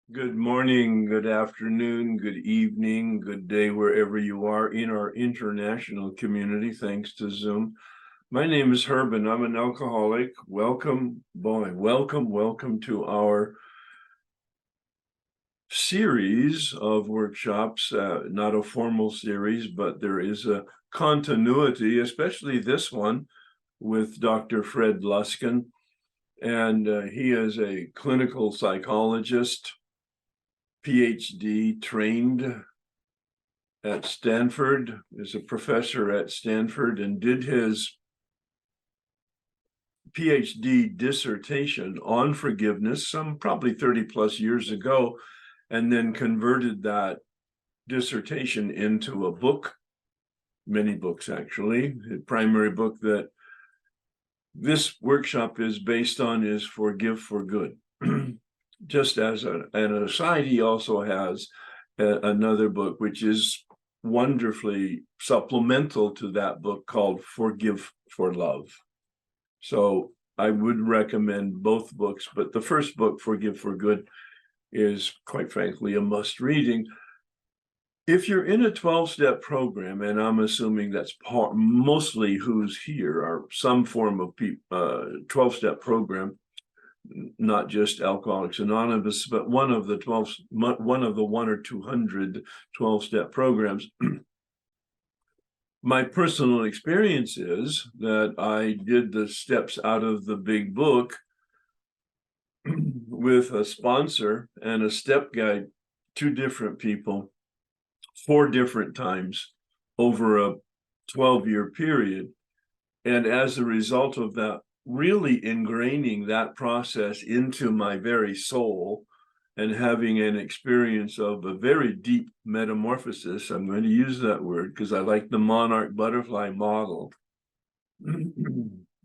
Good morning, good afternoon, good evening, good day, wherever you are in our international community, thanks to Zoom. My name is Herb and I'm an alcoholic. Welcome to our series of workshops, not a formal series, but there is a continuity, especially this one with Dr. Fred Luskin. And he is a clinical psychologist, PhD trained at Stanford, is a professor at Stanford, and did his PhD dissertation on forgiveness some probably 30 plus years ago, and then converted that dissertation into a book, many books actually. The primary book that this workshop is based on is Forgive for Good. Just as an aside, he also has another book, which is wonderfully supplemental to that book, called Forgive for Love. So I would recommend both books, but the first book, Forgive for Good, is quite frankly a must reading. If you're in a 12-step program, and I'm assuming that's mostly who's here, are some form of 12-step program, not just Alcoholics Anonymous, but one of the 1 or 200 12-step programs. My personal experience is that I did the steps out of the big book with a sponsor and a step guide, 2 different people, 4 different times over a 12-year period. And as a result of that, really ingraining that process into my very soul and having an experience of a very deep metamorphosis. I'm going to use that word because I like the monarch butterfly model.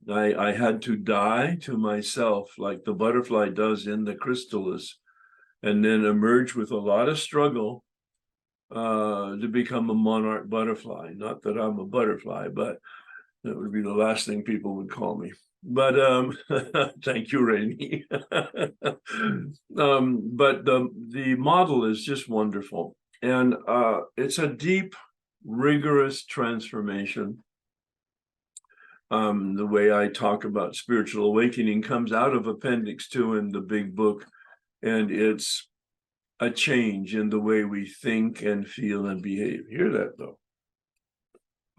I had to die to myself like the butterfly does in the chrysalis, and then emerge with a lot of struggle to become a monarch butterfly. Not that I'm a butterfly, but that would be the last thing people would call me. But thank you, Rainey. But the model is just wonderful. And it's a deep, rigorous transformation. The way I talk about spiritual awakening comes out of Appendix 2 in the big book. And it's a change in the way we think and feel and behave. Hear that, though.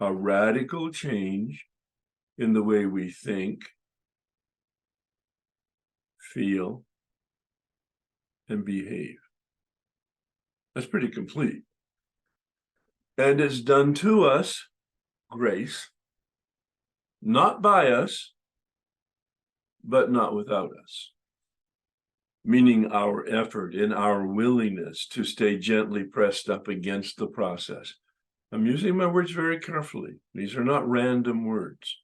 A radical change in the way we think, feel, and behave. That's pretty complete. And it's done to us, grace, not by us, but not without us. Meaning our effort and our willingness to stay gently pressed up against the process. I'm using my words very carefully. These are not random words.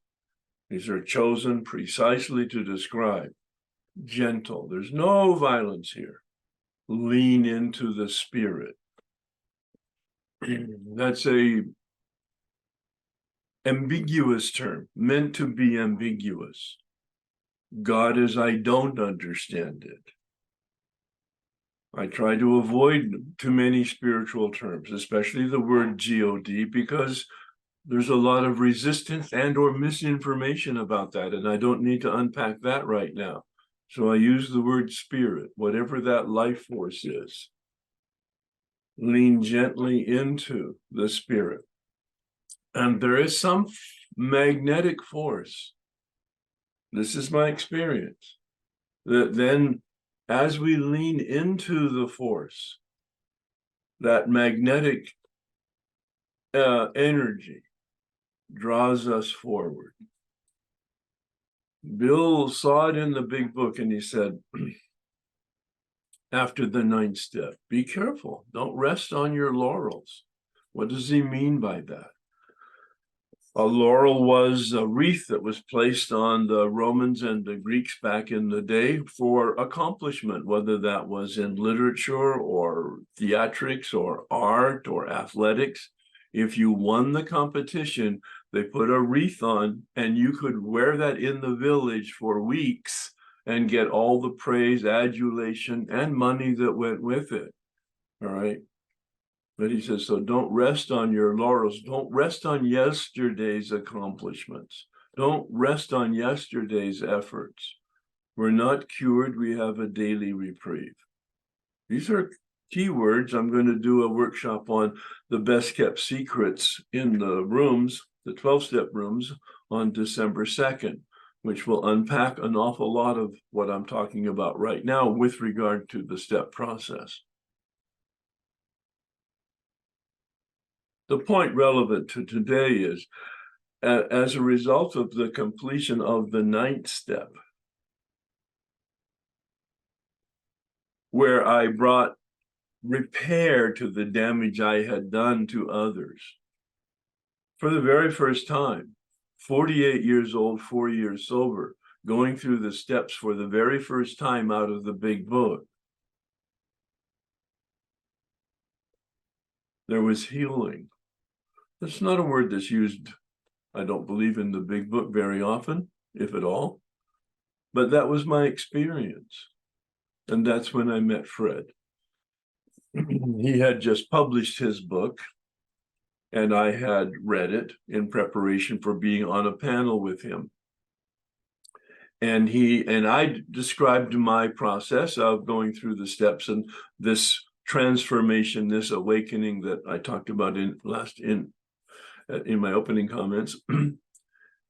These are chosen precisely to describe gentle. There's no violence here. Lean into the spirit. That's a ambiguous term, meant to be ambiguous. God as I don't understand it. I try to avoid too many spiritual terms, especially the word God, because there's a lot of resistance and or misinformation about that, and I don't need to unpack that right now. So I use the word spirit, whatever that life force is. Lean gently into the spirit. And there is some magnetic force. This is my experience. That then, as we lean into the force, that magnetic energy draws us forward. Bill saw it in the big book and he said, after the 9th step, be careful, don't rest on your laurels. What does he mean by that? A laurel was a wreath that was placed on the Romans and the Greeks back in the day for accomplishment, whether that was in literature or theatrics or art or athletics. If you won the competition, they put a wreath on, and you could wear that in the village for weeks and get all the praise, adulation, and money that went with it. All right. But he says, so don't rest on your laurels. Don't rest on yesterday's accomplishments. Don't rest on yesterday's efforts. We're not cured. We have a daily reprieve. These are key words. I'm going to do a workshop on the best kept secrets in the rooms, the 12-step rooms, on December 2nd, which will unpack an awful lot of what I'm talking about right now with regard to the step process. The point relevant to today is, as a result of the completion of the 9th step, where I brought repair to the damage I had done to others, for the very first time, 48 years old, 4 years sober, going through the steps for the very first time out of the big book, there was healing. That's not a word that's used, I don't believe, in the big book very often, if at all. But that was my experience. And that's when I met Fred. He had just published his book, and I had read it in preparation for being on a panel with him. And I described my process of going through the steps and this transformation, this awakening that I talked about in my opening comments, and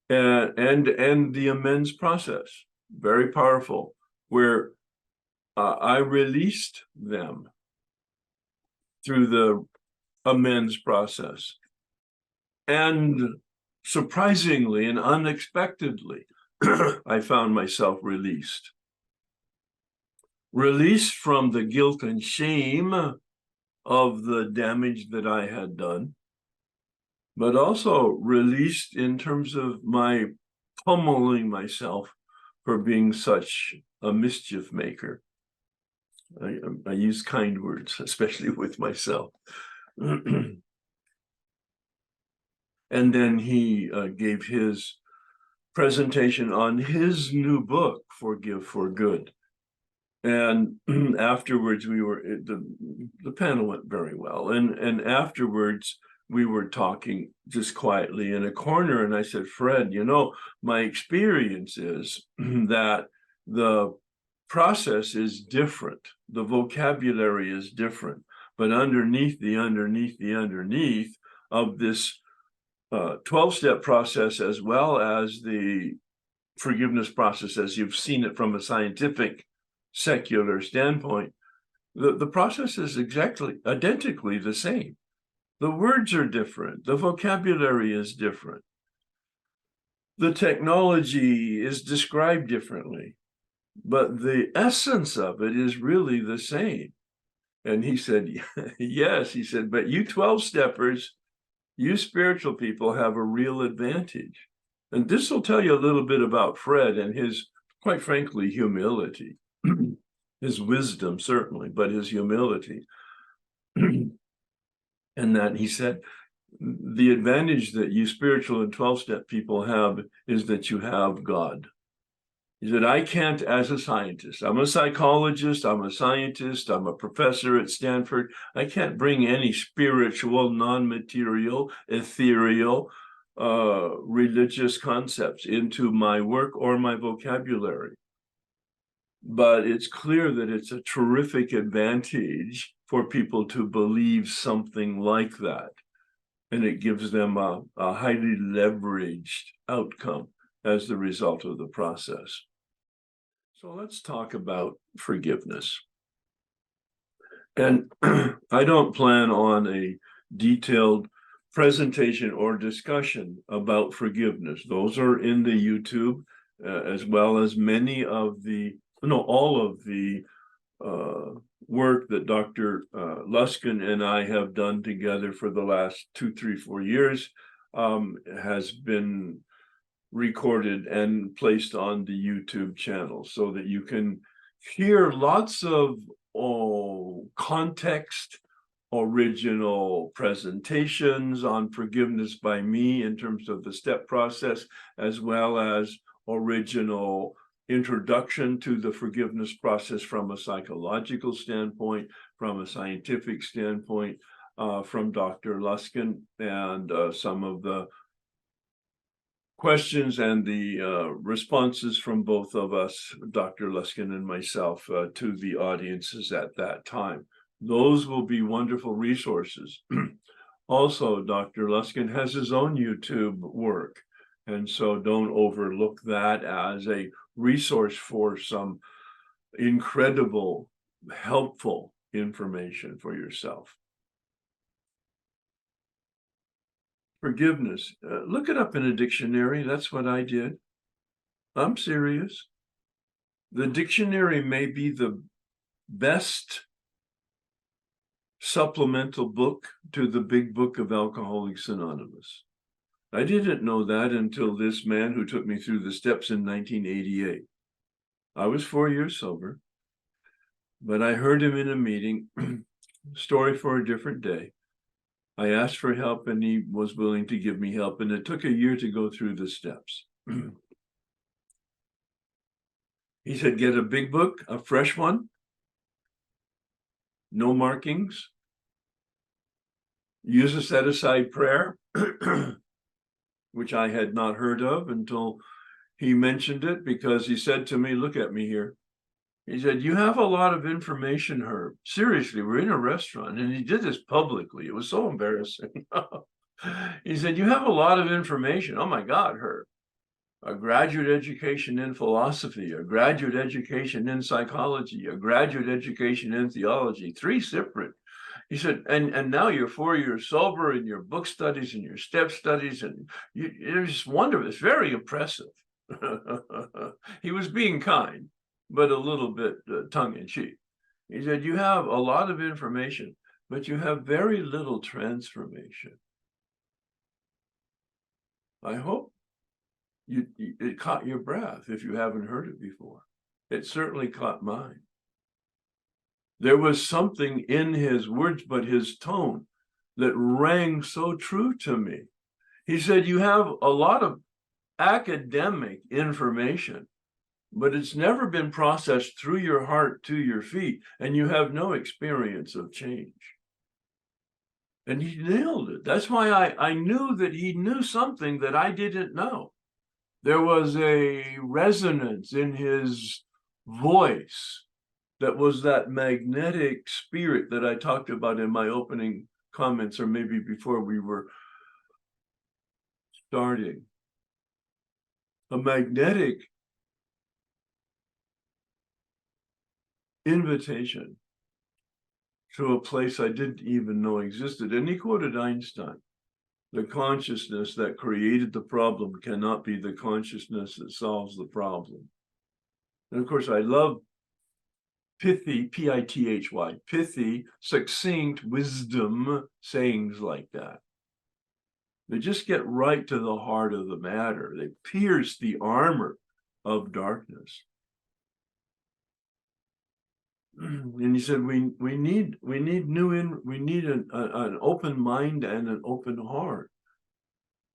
the amends process, very powerful, where I released them through the amends process. And surprisingly and unexpectedly, I found myself released from the guilt and shame of the damage that I had done, but also released in terms of my pummeling myself for being such a mischief maker. I use kind words, especially with myself. And then he gave his presentation on his new book, Forgive for Good. And afterwards, the panel went very well. And afterwards, we were talking just quietly in a corner. And I said, Fred, my experience is that the process is different. The vocabulary is different. But underneath of this 12-step process, as well as the forgiveness process, as you've seen it from a scientific, secular standpoint, the process is identically the same. The words are different. The vocabulary is different. The technology is described differently, but the essence of it is really the same. And he said, yes, he said, but you 12-steppers, you spiritual people have a real advantage. And this will tell you a little bit about Fred and his, quite frankly, humility. His wisdom, certainly, but his humility. And that he said, the advantage that you spiritual and 12-step people have is that you have God. He said, I can't, as a scientist, I'm a psychologist, I'm a scientist, I'm a professor at Stanford, I can't bring any spiritual, non-material, ethereal, religious concepts into my work or my vocabulary. But it's clear that it's a terrific advantage for people to believe something like that. And it gives them a highly leveraged outcome as the result of the process. So let's talk about forgiveness. And I don't plan on a detailed presentation or discussion about forgiveness. Those are in the YouTube, as well as all of the work that Dr. Luskin and I have done together for the last 2, 3, 4 years has been recorded and placed on the YouTube channel so that you can hear lots of context, original presentations on forgiveness by me in terms of the step process, as well as original introduction to the forgiveness process from a psychological standpoint, from a scientific standpoint, from Dr. Luskin, and some of the questions and the responses from both of us, Dr. Luskin and myself, to the audiences at that time. Those will be wonderful resources. Also, Dr. Luskin has his own YouTube work, and so don't overlook that as a resource for some incredible, helpful information for yourself. Forgiveness. Look it up in a dictionary. That's what I did. I'm serious. The dictionary may be the best supplemental book to the big book of Alcoholics Anonymous. I didn't know that until this man who took me through the steps in 1988. I was 4 years sober, but I heard him in a meeting, story for a different day. I asked for help and he was willing to give me help, and it took a year to go through the steps. He said, get a big book, a fresh one, no markings, use a set-aside prayer, which I had not heard of until he mentioned it, because he said to me, look at me here. He said, you have a lot of information, Herb. Seriously, we're in a restaurant, and he did this publicly. It was so embarrassing. He said, you have a lot of information. Oh my God, Herb. A graduate education in philosophy, a graduate education in psychology, a graduate education in theology, 3 separate. He said, and now you're 4 years sober, and your book studies and your step studies, and it's just wonderful. It's very impressive. He was being kind, but a little bit tongue-in-cheek. He said, you have a lot of information, but you have very little transformation. I hope it caught your breath if you haven't heard it before. It certainly caught mine. There was something in his words, but his tone, that rang so true to me. He said, you have a lot of academic information, but it's never been processed through your heart to your feet, and you have no experience of change. And he nailed it. That's why I knew that he knew something that I didn't know. There was a resonance in his voice that was that magnetic spirit that I talked about in my opening comments, or maybe before we were starting. A magnetic invitation to a place I didn't even know existed. And he quoted Einstein. The consciousness that created the problem cannot be the consciousness that solves the problem. And of course, I love pithy, P-I-T-H-Y, pithy, succinct wisdom sayings like that. They just get right to the heart of the matter. They pierce the armor of darkness. And he said, we need an open mind and an open heart,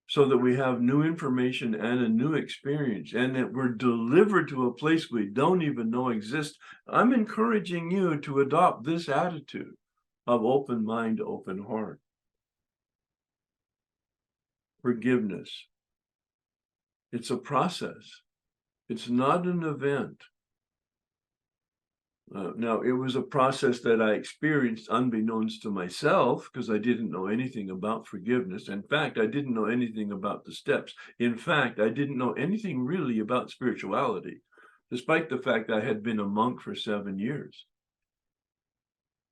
so that we have new information and a new experience, and that we're delivered to a place we don't even know exists. I'm encouraging you to adopt this attitude of open mind, open heart. Forgiveness. It's a process. It's not an event. Now, it was a process that I experienced unbeknownst to myself, because I didn't know anything about forgiveness. In fact, I didn't know anything about the steps. In fact, I didn't know anything really about spirituality, despite the fact I had been a monk for 7 years.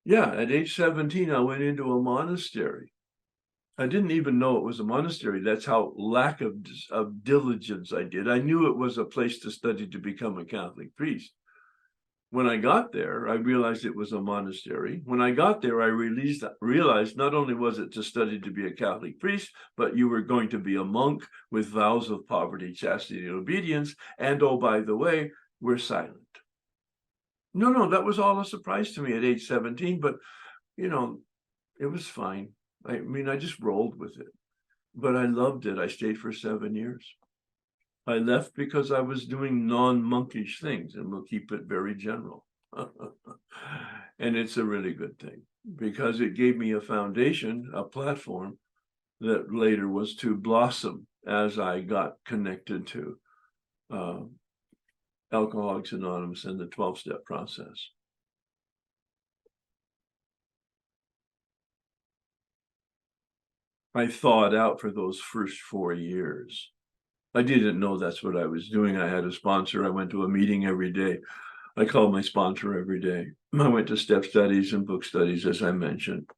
Yeah, at age 17, I went into a monastery. I didn't even know it was a monastery. That's how lack of diligence I did. I knew it was a place to study to become a Catholic priest. When I got there, I realized it was a monastery. When I got there, I realized not only was it to study to be a Catholic priest, but you were going to be a monk with vows of poverty, chastity, and obedience. And oh, by the way, we're silent. No, that was all a surprise to me at age 17, but, you know, it was fine. I mean, I just rolled with it, but I loved it. I stayed for 7 years. I left because I was doing non-monkish things, and we'll keep it very general. And it's a really good thing because it gave me a foundation, a platform that later was to blossom as I got connected to Alcoholics Anonymous and the 12-step process. I thawed out for those first 4 years. I didn't know that's what I was doing. I had a sponsor. I went to a meeting every day. I called my sponsor every day. I went to step studies and book studies, as I mentioned,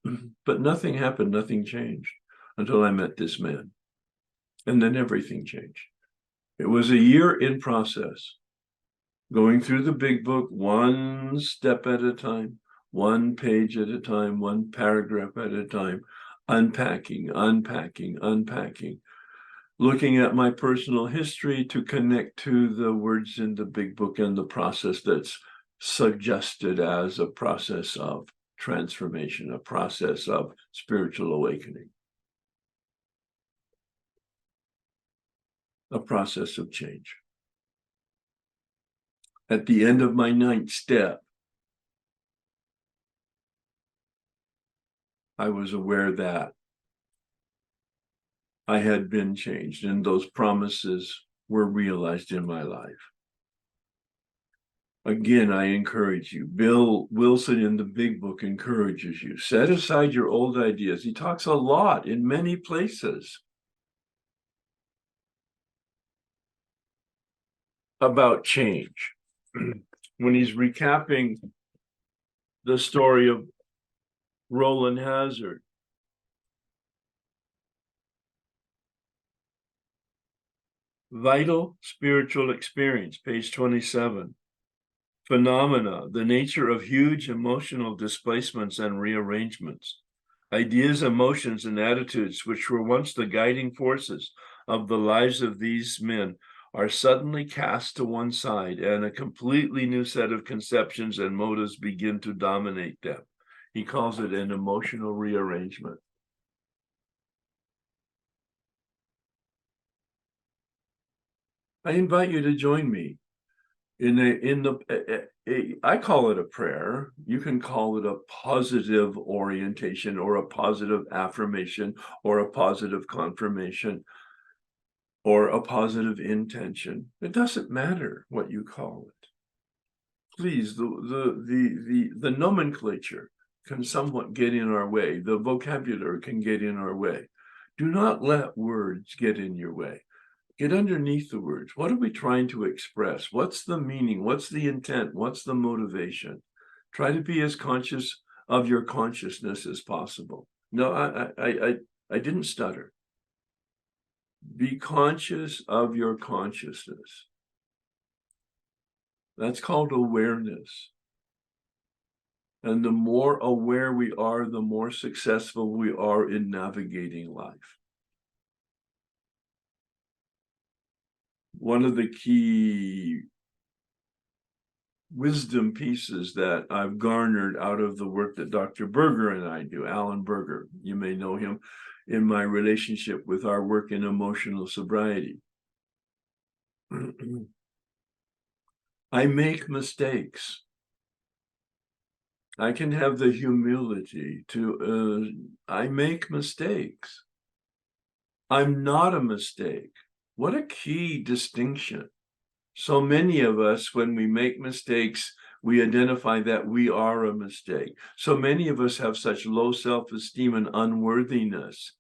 but nothing happened. Nothing changed until I met this man. And then everything changed. It was a year in process, going through the big book, one step at a time, one page at a time, one paragraph at a time, unpacking, looking at my personal history to connect to the words in the big book and the process that's suggested as a process of transformation, a process of spiritual awakening, a process of change. At the end of my 9th step, I was aware that I had been changed and those promises were realized in my life. Again, I encourage you. Bill Wilson in the big book encourages you. Set aside your old ideas. He talks a lot in many places about change. When he's recapping the story of Roland Hazard, vital spiritual experience, page 27. Phenomena, the nature of huge emotional displacements and rearrangements. Ideas, emotions, and attitudes which were once the guiding forces of the lives of these men are suddenly cast to one side, and a completely new set of conceptions and motives begin to dominate them. He calls it an emotional rearrangement. I invite you to join me I call it a prayer. You can call it a positive orientation or a positive affirmation or a positive confirmation or a positive intention. It doesn't matter what you call it. Please, the nomenclature can somewhat get in our way. The vocabulary can get in our way. Do not let words get in your way. Get underneath the words. What are we trying to express? What's the meaning? What's the intent? What's the motivation? Try to be as conscious of your consciousness as possible. No, I didn't stutter. Be conscious of your consciousness. That's called awareness. And the more aware we are, the more successful we are in navigating life. One of the key wisdom pieces that I've garnered out of the work that Dr. Berger and I do, Alan Berger, you may know him, in my relationship with our work in emotional sobriety. I make mistakes. I can have the humility to, I make mistakes. I'm not a mistake. What a key distinction. So many of us, when we make mistakes, we identify that we are a mistake. So many of us have such low self-esteem and unworthiness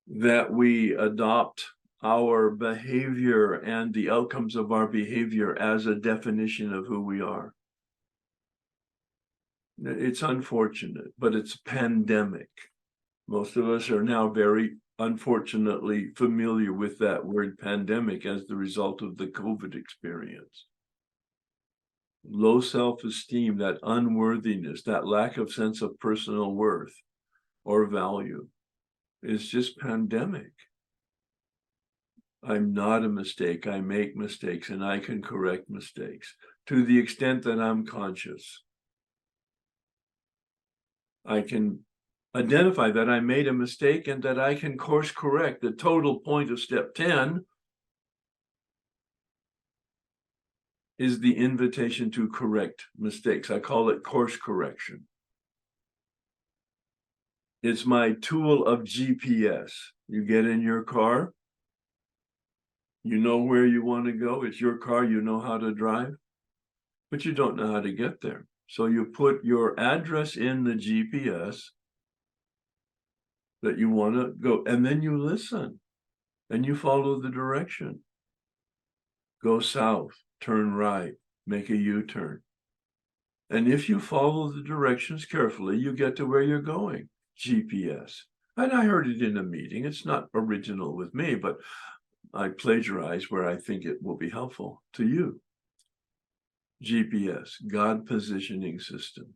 that we adopt our behavior and the outcomes of our behavior as a definition of who we are. It's unfortunate, but it's pandemic. Most of us are now very unfortunately familiar with that word pandemic as the result of the COVID experience. Low self-esteem, that unworthiness, that lack of sense of personal worth or value is just pandemic. I'm not a mistake. I make mistakes and I can correct mistakes to the extent that I'm conscious. I can identify that I made a mistake and that I can course correct. The total point of step 10 is the invitation to correct mistakes. I call it course correction. It's my tool of GPS. You get in your car, you know where you want to go. It's your car, you know how to drive, but you don't know how to get there. So you put your address in the GPS that you want to go, and then you listen and you follow the direction. Go south, turn right, make a U-turn. And if you follow the directions carefully, you get to where you're going. GPS. And I heard it in a meeting. It's not original with me, but I plagiarize where I think it will be helpful to you. GPS, God Positioning System.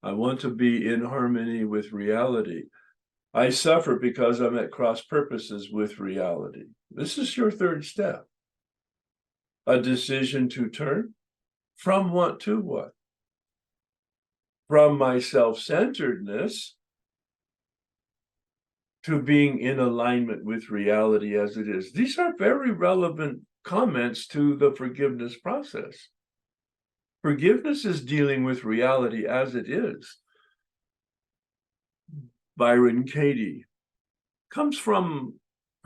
I want to be in harmony with reality. I suffer because I'm at cross purposes with reality. This is your third step. A decision to turn from what to what? From my self-centeredness to being in alignment with reality as it is. These are very relevant comments to the forgiveness process. Forgiveness is dealing with reality as it is. Byron Katie comes from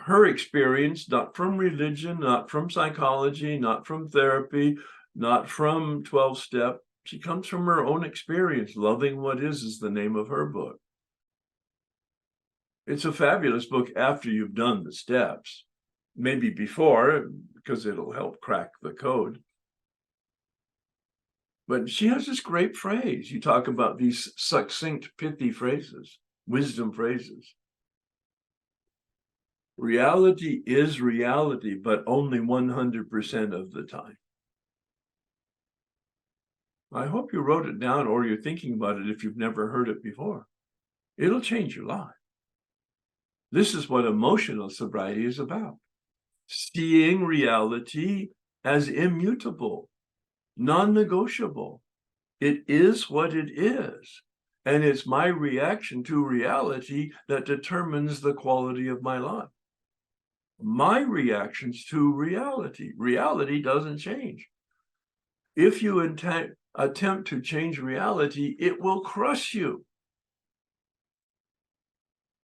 her experience, not from religion, not from psychology, not from therapy, not from 12-step. She comes from her own experience. Loving What Is the name of her book. It's a fabulous book after you've done the steps, maybe before, because it'll help crack the code. But she has this great phrase. You talk about these succinct, pithy phrases, wisdom phrases. Reality is reality, but only 100% of the time. I hope you wrote it down or you're thinking about it if you've never heard it before. It'll change your life. This is what emotional sobriety is about. Seeing reality as immutable, non-negotiable. It is what it is. And it's my reaction to reality that determines the quality of my life. My reactions to reality. Reality doesn't change. If you attempt to change reality, it will crush you.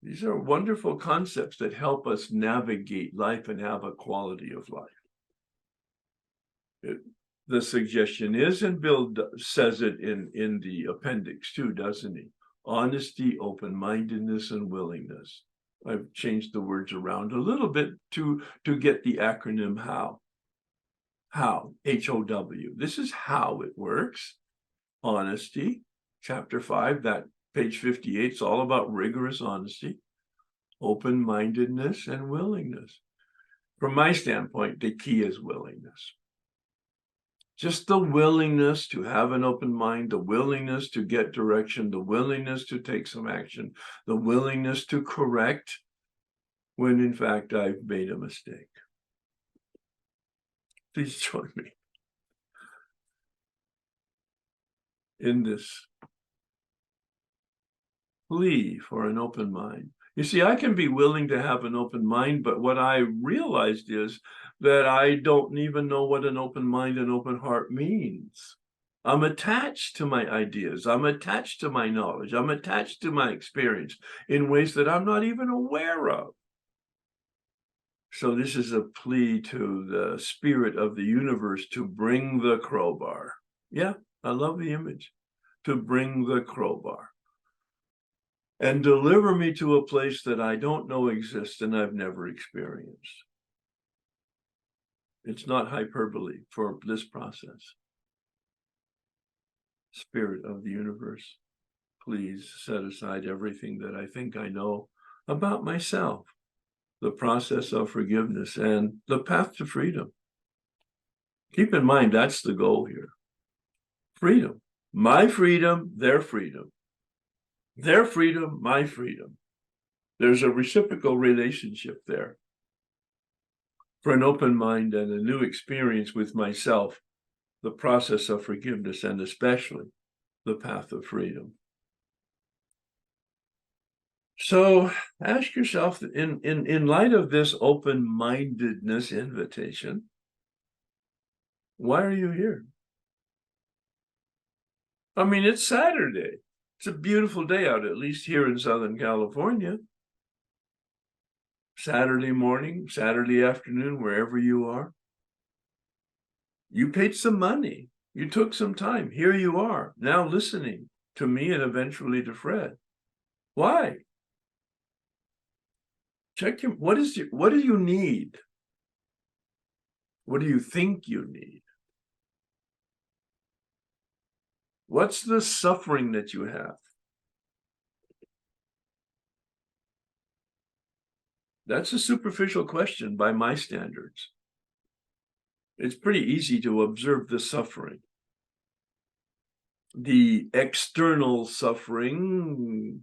These are wonderful concepts that help us navigate life and have a quality of life. The suggestion is, and Bill says it in the appendix too, doesn't he? Honesty, open-mindedness, and willingness. I've changed the words around a little bit to get the acronym HOW. How, H-O-W. This is how it works. Honesty, chapter 5, that page 58, it's all about rigorous honesty, open-mindedness, and willingness. From my standpoint, the key is willingness. Just the willingness to have an open mind, the willingness to get direction, the willingness to take some action, the willingness to correct when in fact I've made a mistake. Please join me in this plea for an open mind. You see, I can be willing to have an open mind, but what I realized is that I don't even know what an open mind and open heart means. I'm attached to my ideas. I'm attached to my knowledge. I'm attached to my experience in ways that I'm not even aware of. So this is a plea to the spirit of the universe to bring the crowbar. Yeah, I love the image. To bring the crowbar. And deliver me to a place that I don't know exists and I've never experienced. It's not hyperbole for this process. Spirit of the universe, please set aside everything that I think I know about myself, the process of forgiveness and the path to freedom. Keep in mind, that's the goal here. Freedom. My freedom, their freedom. Their freedom, my freedom. There's a reciprocal relationship there. For an open mind and a new experience with myself, the process of forgiveness, and especially the path of freedom. So ask yourself, in light of this open-mindedness invitation, Why are you here? I mean, it's Saturday. It's a beautiful day out, at least here in Southern California. Saturday morning, Saturday afternoon, wherever you are. You paid some money. You took some time. Here you are, now listening to me and eventually to Fred. Why? Check your, what do you need? What do you think you need? What's the suffering that you have? That's a superficial question by my standards. It's pretty easy to observe the suffering. The external suffering,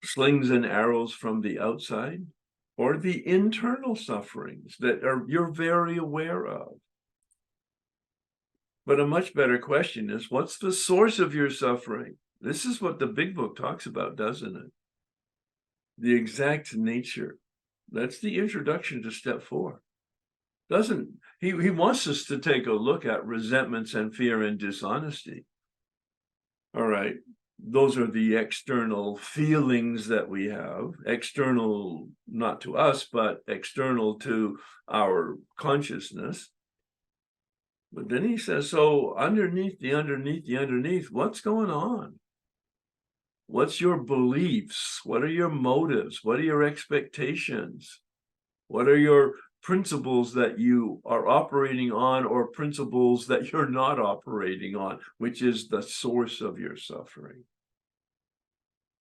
slings and arrows from the outside, or the internal sufferings that you're very aware of. But a much better question is, what's the source of your suffering? This is what the big book talks about, doesn't it? The exact nature. That's the introduction to step 4. Doesn't he wants us to take a look at resentments and fear and dishonesty. All right, those are the external feelings that we have, external not to us, but external to our consciousness. But then he says, so underneath, what's going on? What's your beliefs? What are your motives? What are your expectations? What are your principles that you are operating on, or principles that you're not operating on, which is the source of your suffering?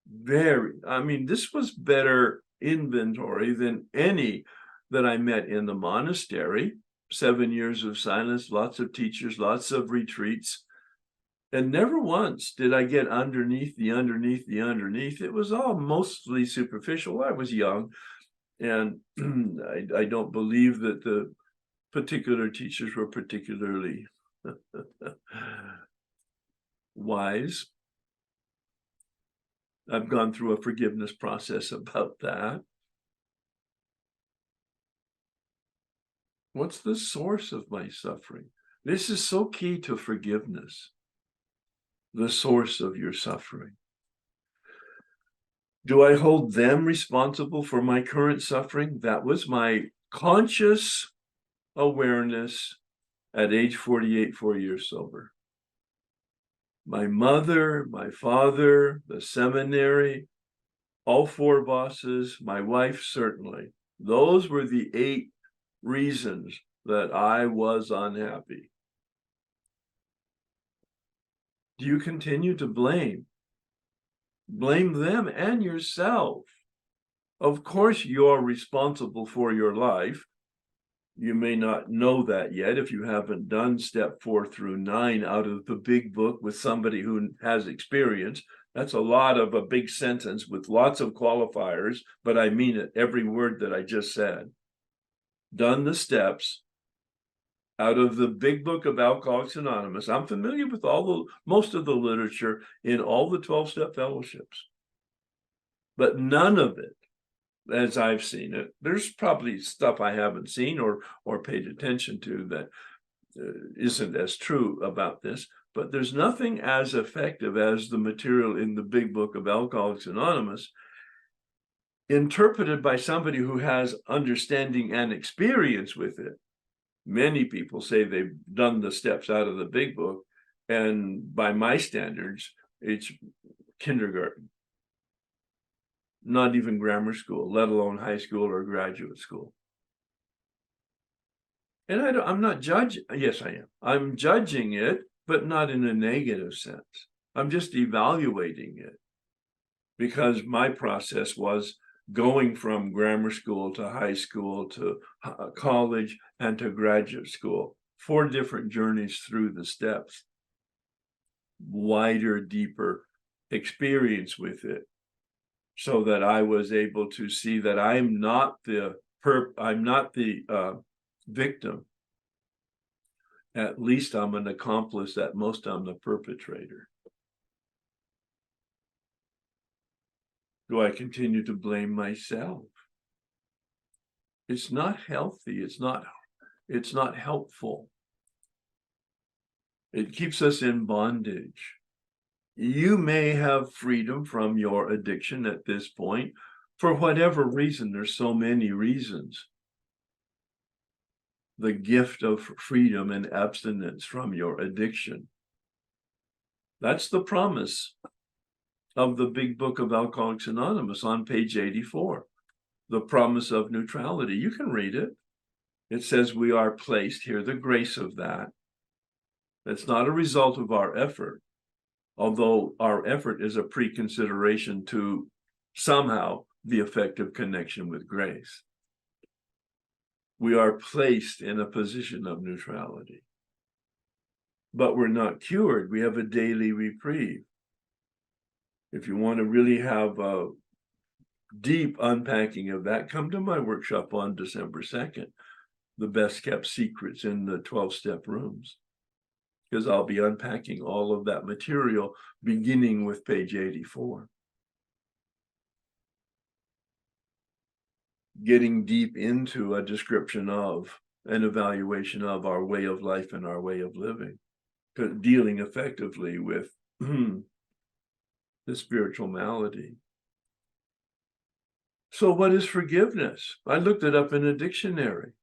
This was better inventory than any that I met in the monastery. 7 years of silence, lots of teachers, lots of retreats. And never once did I get underneath. It was all mostly superficial. I was young, and I don't believe that the particular teachers were particularly wise. I've gone through a forgiveness process about that. What's the source of my suffering? This is so key to forgiveness. The source of your suffering. Do I hold them responsible for my current suffering? That was my conscious awareness at age 48, 4 years sober. My mother, my father, the seminary, all 4 bosses, my wife, certainly. Those were the 8 reasons that I was unhappy. Do you continue to blame? Blame them and yourself. Of course, you're responsible for your life. You may not know that yet if you haven't done step 4 through 9 out of the big book with somebody who has experience. That's a lot of a big sentence with lots of qualifiers, but I mean it, every word that I just said. Done the steps out of the big book of Alcoholics Anonymous. I'm familiar with most of the literature in all the 12-step fellowships, but none of it, as I've seen it, there's probably stuff I haven't seen or paid attention to that isn't as true about this, but there's nothing as effective as the material in the big book of Alcoholics Anonymous, interpreted by somebody who has understanding and experience with it. Many people say they've done the steps out of the big book, and by my standards, it's kindergarten. Not even grammar school, let alone high school or graduate school. And I'm not judging. Yes, I am. I'm judging it, but not in a negative sense. I'm just evaluating it, because my process was going from grammar school to high school to college and to graduate school. 4 different journeys through the steps. Wider, deeper experience with it, so that I was able to see that I'm not the victim. At least I'm an accomplice. At most, I'm the perpetrator. Do I continue to blame myself? It's not healthy. It's not helpful. It keeps us in bondage. You may have freedom from your addiction at this point, for whatever reason. There's so many reasons. The gift of freedom and abstinence from your addiction. That's the promise of the big book of Alcoholics Anonymous on page 84. The promise of neutrality. You can read it. It says we are placed here, the grace of that. It's not a result of our effort, although our effort is a preconsideration to somehow the effective connection with grace. We are placed in a position of neutrality. But we're not cured. We have a daily reprieve. If you want to really have a deep unpacking of that, come to my workshop on December 2nd, The Best Kept Secrets in the 12-Step Rooms, because I'll be unpacking all of that material beginning with page 84. Getting deep into a description of, an evaluation of our way of life and our way of living, dealing effectively with the spiritual malady. So what is forgiveness? I looked it up in a dictionary.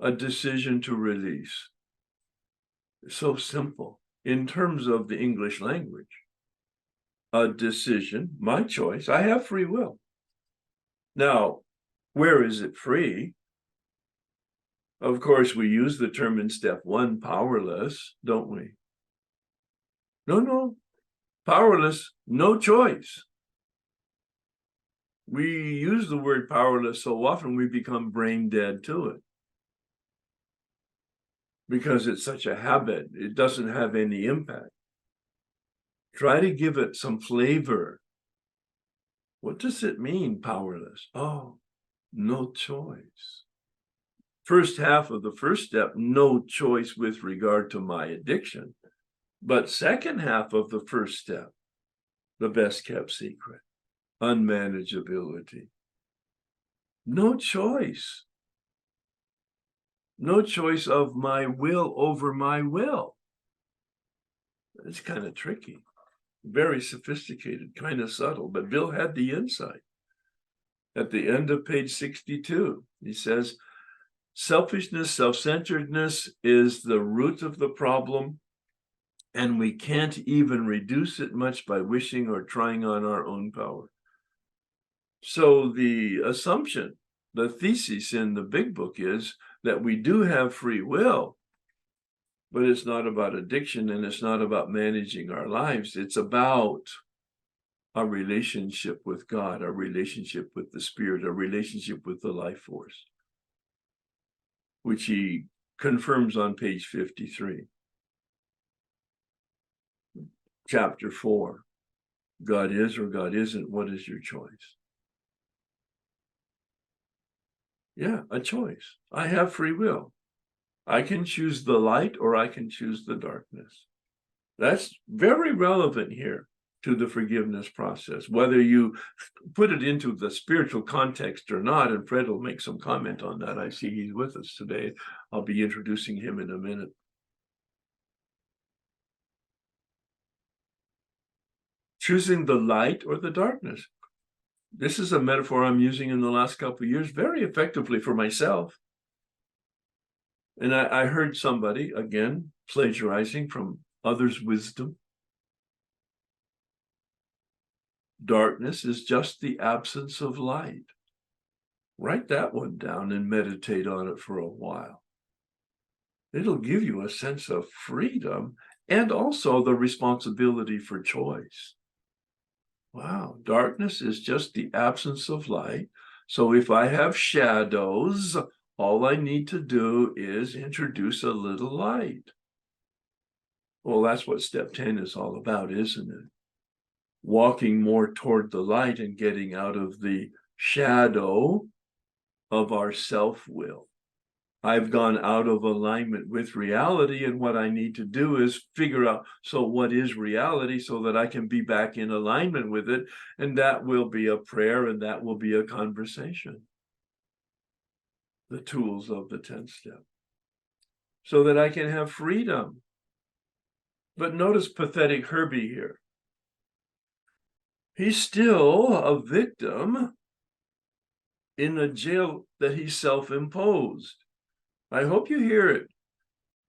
A decision to release. So simple in terms of the English language. A decision, my choice. I have free will. Now, where is it free? Of course, we use the term in step 1, powerless, don't we? No, powerless, no choice. We use the word powerless so often we become brain dead to it, because it's such a habit. It doesn't have any impact. Try to give it some flavor. What does it mean, powerless? Oh, no choice. First half of the first step, no choice with regard to my addiction. But second half of the first step, the best kept secret, unmanageability. No choice. No choice of my will over my will. It's kind of tricky, very sophisticated, kind of subtle, but Bill had the insight. At the end of page 62, he says, selfishness, self-centeredness is the root of the problem, and we can't even reduce it much by wishing or trying on our own power. So the assumption, the thesis in the big book is that we do have free will, but it's not about addiction and it's not about managing our lives. It's about our relationship with God, our relationship with the Spirit, our relationship with the life force, which he confirms on page 53. Chapter 4, God is or God isn't, what is your choice? Yeah, a choice. I have free will. I can choose the light or I can choose the darkness. That's very relevant here to the forgiveness process, whether you put it into the spiritual context or not, and Fred will make some comment on that. I see he's with us today. I'll be introducing him in a minute. Choosing the light or the darkness. This is a metaphor I'm using in the last couple of years very effectively for myself. And I heard somebody, again, plagiarizing from others' wisdom. Darkness is just the absence of light. Write that one down and meditate on it for a while. It'll give you a sense of freedom and also the responsibility for choice. Wow, darkness is just the absence of light. So if I have shadows, all I need to do is introduce a little light. Well, that's what step 10 is all about, isn't it? Walking more toward the light and getting out of the shadow of our self-will. I've gone out of alignment with reality, and what I need to do is figure out, so what is reality, so that I can be back in alignment with it, and that will be a prayer, and that will be a conversation. The tools of the 10th step. So that I can have freedom But notice pathetic Herbie here. He's still a victim in a jail that he self-imposed. I hope you hear it.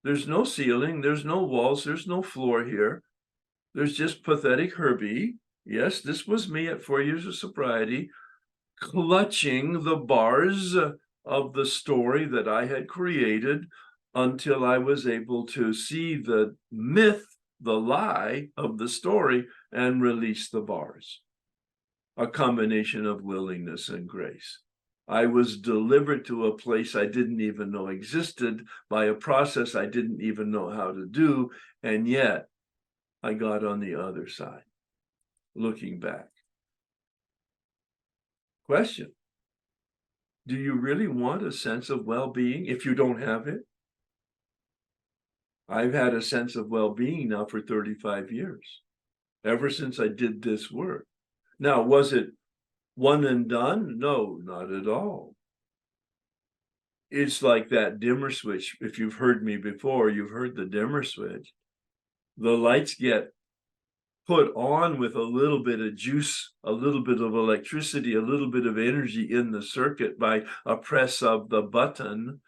There's no ceiling, there's no walls, there's no floor here. There's just pathetic Herbie. Yes, this was me at 4 years of sobriety, clutching the bars of the story that I had created until I was able to see the myth, the lie of the story, and release the bars. A combination of willingness and grace. I was delivered to a place I didn't even know existed by a process I didn't even know how to do, and yet I got on the other side, looking back. Question: do you really want a sense of well-being if you don't have it? I've had a sense of well-being now for 35 years, ever since I did this work. Now, was it one and done? No, not at all. It's like that dimmer switch. If you've heard me before, you've heard the dimmer switch. The lights get put on with a little bit of juice, a little bit of electricity, a little bit of energy in the circuit by a press of the button.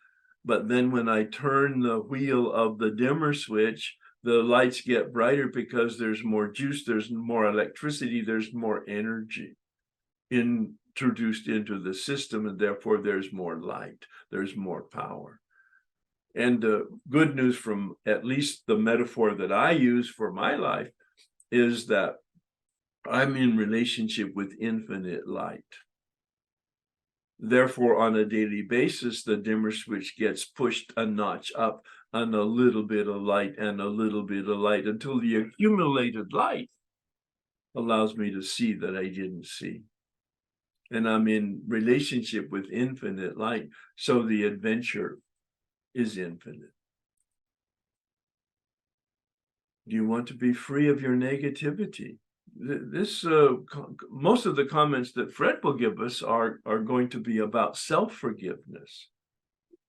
But then when I turn the wheel of the dimmer switch, the lights get brighter because there's more juice, there's more electricity, there's more energy introduced into the system, and therefore there's more light, there's more power. And good news from at least the metaphor that I use for my life is that I'm in relationship with infinite light. Therefore, on a daily basis, the dimmer switch gets pushed a notch up and a little bit of light and a little bit of light until the accumulated light allows me to see that I didn't see. And I'm in relationship with infinite light, so the adventure is infinite. Do you want to be free of your negativity? This most of the comments that Fred will give us are going to be about self-forgiveness.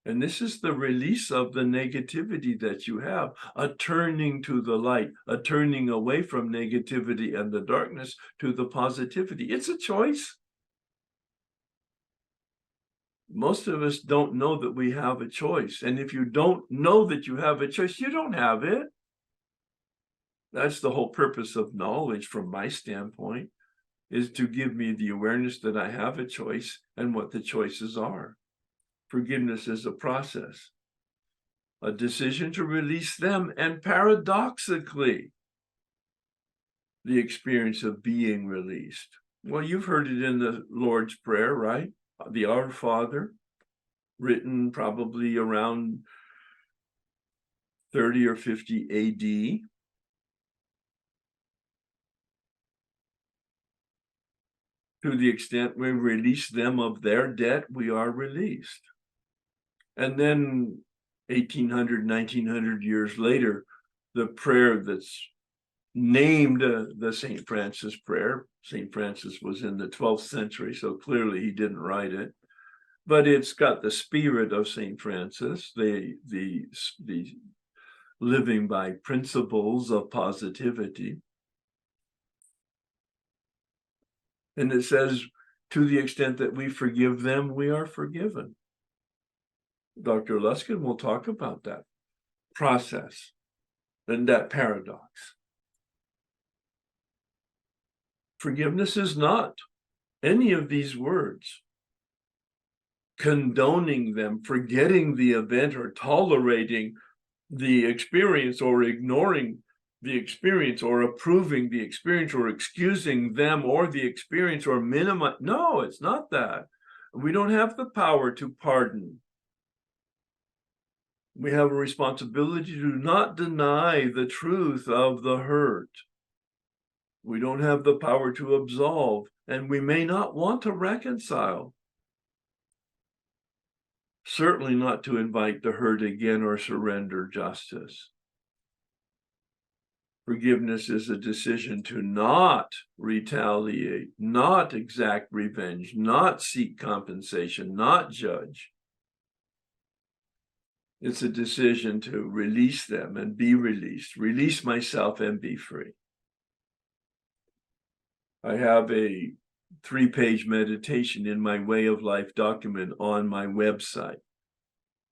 And this is the release of the negativity that you have, a turning to the light, a turning away from negativity and the darkness to the positivity. It's a choice. Most of us don't know that we have a choice. And if you don't know that you have a choice, you don't have it. That's the whole purpose of knowledge from my standpoint, is to give me the awareness that I have a choice and what the choices are. Forgiveness is a process, a decision to release them, and paradoxically, the experience of being released. Well, you've heard it in the Lord's Prayer, right? The Our Father, written probably around 30 or 50 AD. To the extent we release them of their debt, we are released. And then 1800, 1900 years later, the prayer that's named the St. Francis prayer. St. Francis was in the 12th century, so clearly he didn't write it. But it's got the spirit of St. Francis, the living by principles of positivity. And it says, to the extent that we forgive them, we are forgiven. Dr. Luskin will talk about that process and that paradox. Forgiveness is not any of these words. Condoning them, forgetting the event, or tolerating the experience, or ignoring the experience, or approving the experience, or excusing them or the experience, or minimize. No, it's not that. We don't have the power to pardon. We have a responsibility to not deny the truth of the hurt. We don't have the power to absolve, and we may not want to reconcile. Certainly not to invite the hurt again or surrender justice. Forgiveness is a decision to not retaliate, not exact revenge, not seek compensation, not judge. It's a decision to release them and be released, release myself and be free. I have a 3-page meditation in my Way of Life document on my website.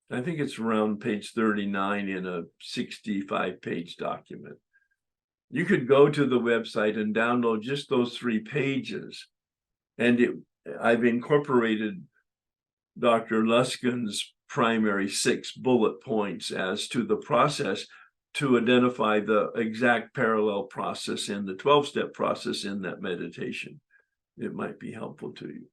I think it's around page 39 in a 65-page document. You could go to the website and download just those 3 pages. And I've incorporated Dr. Luskin's primary 6 bullet points as to the process to identify the exact parallel process in the 12-step process in that meditation. It might be helpful to you.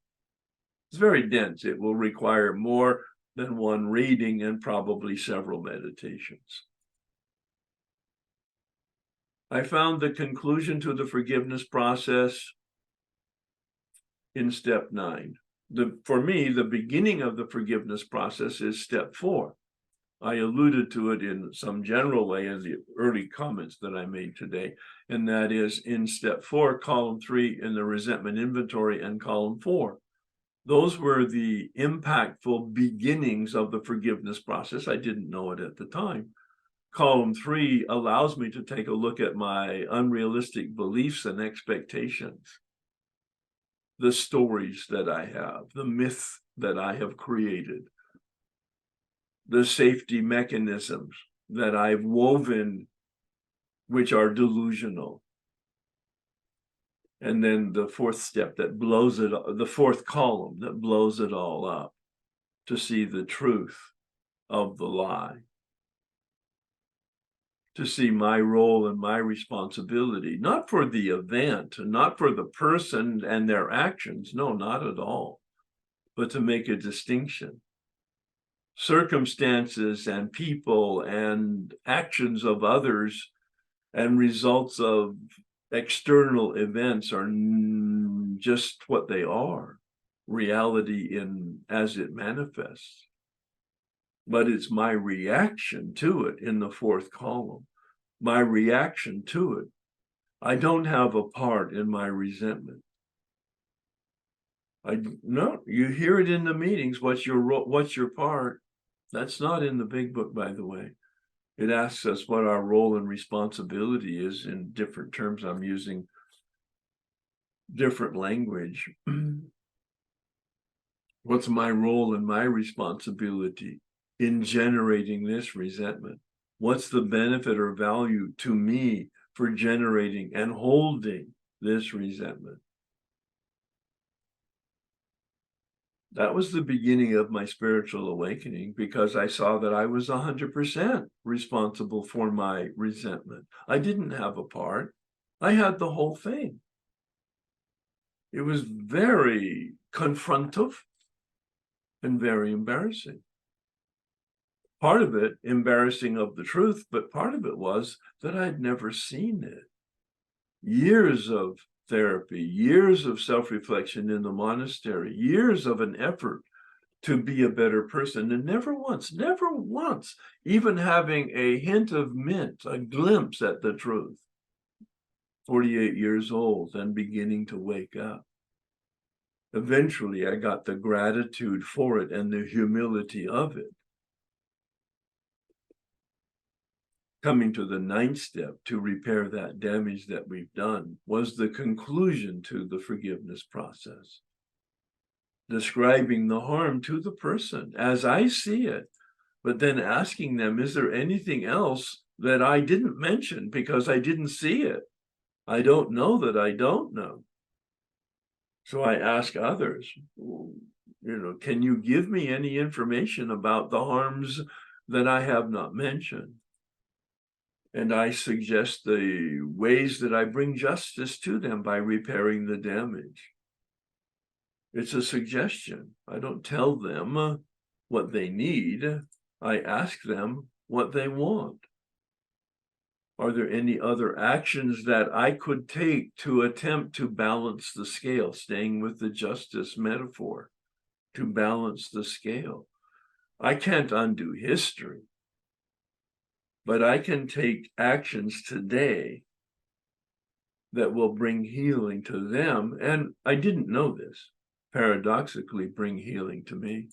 It's very dense. It will require more than one reading and probably several meditations. I found the conclusion to the forgiveness process in step 9. For me, the beginning of the forgiveness process is step 4. I alluded to it in some general way in the early comments that I made today, and that is in step 4, column 3 in the resentment inventory, and column 4. Those were the impactful beginnings of the forgiveness process. I didn't know it at the time. Column 3 allows me to take a look at my unrealistic beliefs and expectations, the stories that I have, the myth that I have created, the safety mechanisms that I've woven, which are delusional. And then the 4th step that blows it, the 4th column that blows it all up, to see the truth of the lie, to see my role and my responsibility, not for the event, not for the person and their actions, no, not at all, but to make a distinction. Circumstances and people and actions of others and results of external events are just what they are, reality as it manifests. But it's my reaction to it in the 4th column, my reaction to it. I don't have a part in my resentment. No, you hear it in the meetings. What's your part? That's not in the big book, by the way. It asks us what our role and responsibility is in different terms. I'm using different language. What's my role and my responsibility in generating this resentment? What's the benefit or value to me for generating and holding this resentment? That was the beginning of my spiritual awakening, because I saw that I was 100% responsible for my resentment. I didn't have a part. I had the whole thing. It was very confrontive and very embarrassing. Part of it embarrassing of the truth, but part of it was that I'd never seen it. Years of therapy, years of self-reflection in the monastery, years of an effort to be a better person, and never once, even having a hint of mint, a glimpse at the truth. 48 years old and beginning to wake up. Eventually, I got the gratitude for it and the humility of it. Coming to the 9th step, to repair that damage that we've done, was the conclusion to the forgiveness process. Describing the harm to the person as I see it, but then asking them, is there anything else that I didn't mention because I didn't see it? I don't know that I don't know. So I ask others, can you give me any information about the harms that I have not mentioned? And I suggest the ways that I bring justice to them by repairing the damage. It's a suggestion. I don't tell them what they need. I ask them what they want. Are there any other actions that I could take to attempt to balance the scale, staying with the justice metaphor, to balance the scale? I can't undo history, but I can take actions today that will bring healing to them. And I didn't know this, paradoxically bring healing to me.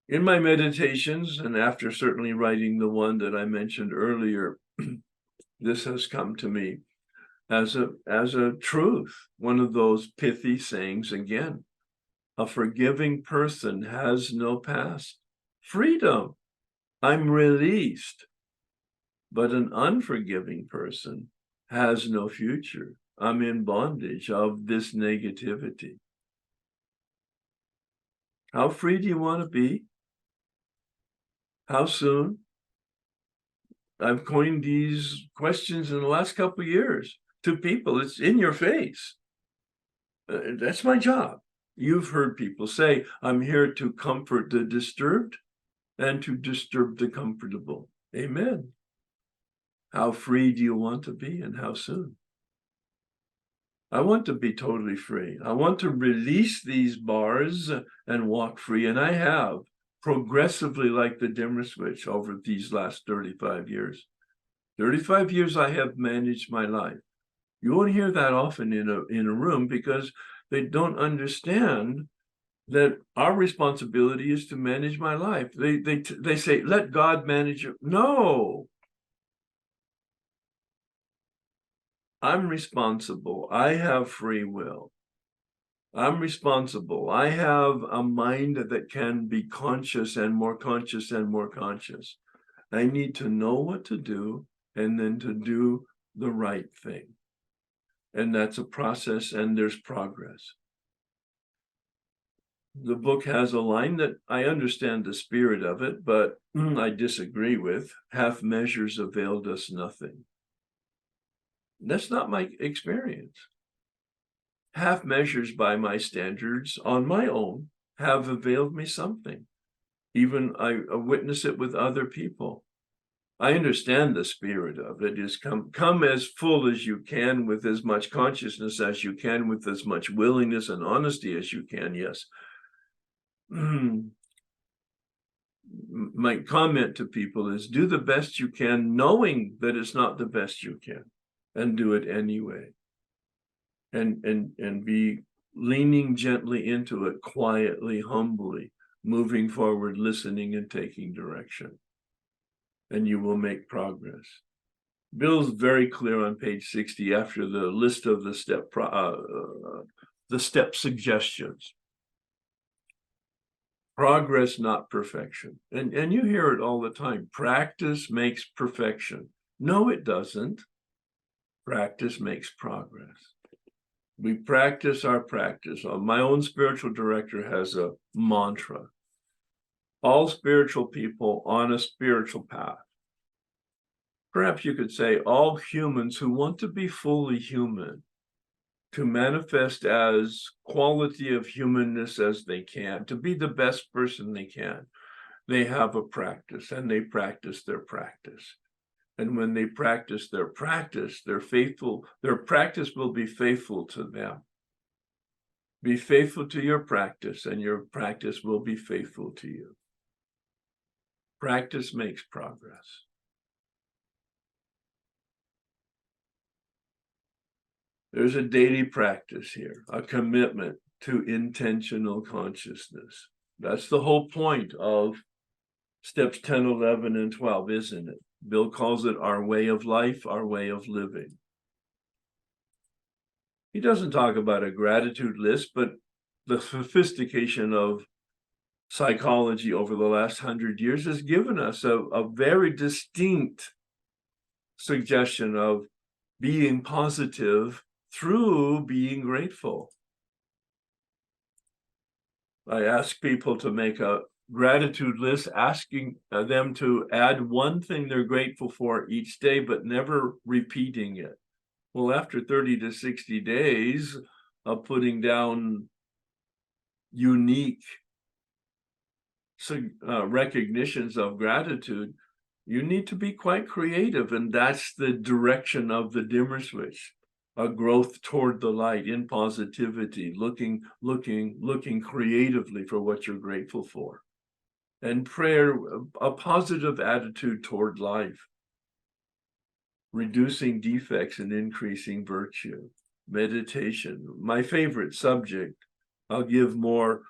In my meditations, and after certainly writing the one that I mentioned earlier, this has come to me as a truth, one of those pithy sayings again. A forgiving person has no past. Freedom. I'm released. But an unforgiving person has no future. I'm in bondage of this negativity. How free do you want to be? How soon? I've coined these questions in the last couple of years to people. It's in your face. That's my job. You've heard people say, I'm here to comfort the disturbed and to disturb the comfortable. Amen. How free do you want to be, and how soon? I want to be totally free. I want to release these bars and walk free. And I have progressively, like the dimmer switch, over these last 35 years. 35 years I have managed my life. You won't hear that often in a room because they don't understand that our responsibility is to manage my life. They say, let God manage it. No. I'm responsible. I have free will. I'm responsible. I have a mind that can be conscious and more conscious and more conscious. I need to know what to do and then to do the right thing. And that's a process, and there's progress. The book has a line that I understand the spirit of it, but I disagree with. Half measures availed us nothing. That's not my experience. Half measures by my standards on my own have availed me something. Even I witness it with other people. I understand the spirit of it is come as full as you can, with as much consciousness as you can, with as much willingness and honesty as you can, yes. My comment to people is do the best you can, knowing that it's not the best you can, and do it anyway. And be leaning gently into it, quietly, humbly, moving forward, listening and taking direction. And you will make progress. Bill's very clear on page 60 after the list of the step suggestions. Progress, not perfection. And you hear it all the time. Practice makes perfection. No, it doesn't. Practice makes progress. We practice our practice. My own spiritual director has a mantra. All spiritual people on a spiritual path. Perhaps you could say all humans who want to be fully human, to manifest as quality of humanness as they can, to be the best person they can. They have a practice, and they practice their practice. And when they practice their practice, they're faithful. Their practice will be faithful to them. Be faithful to your practice, and your practice will be faithful to you. Practice makes progress. There's a daily practice here, a commitment to intentional consciousness. That's the whole point of steps 10, 11, and 12, isn't it? Bill calls it our way of life, our way of living. He doesn't talk about a gratitude list, but the sophistication of psychology over the last 100 years has given us a very distinct suggestion of being positive through being grateful. I ask people to make a gratitude list, asking them to add one thing they're grateful for each day, but never repeating it. Well, after 30 to 60 days of putting down unique recognitions of gratitude, you need to be quite creative, and that's the direction of the dimmer switch. A growth toward the light in positivity, looking creatively for what you're grateful for. And prayer, a positive attitude toward life. Reducing defects and increasing virtue. Meditation, my favorite subject. I'll give more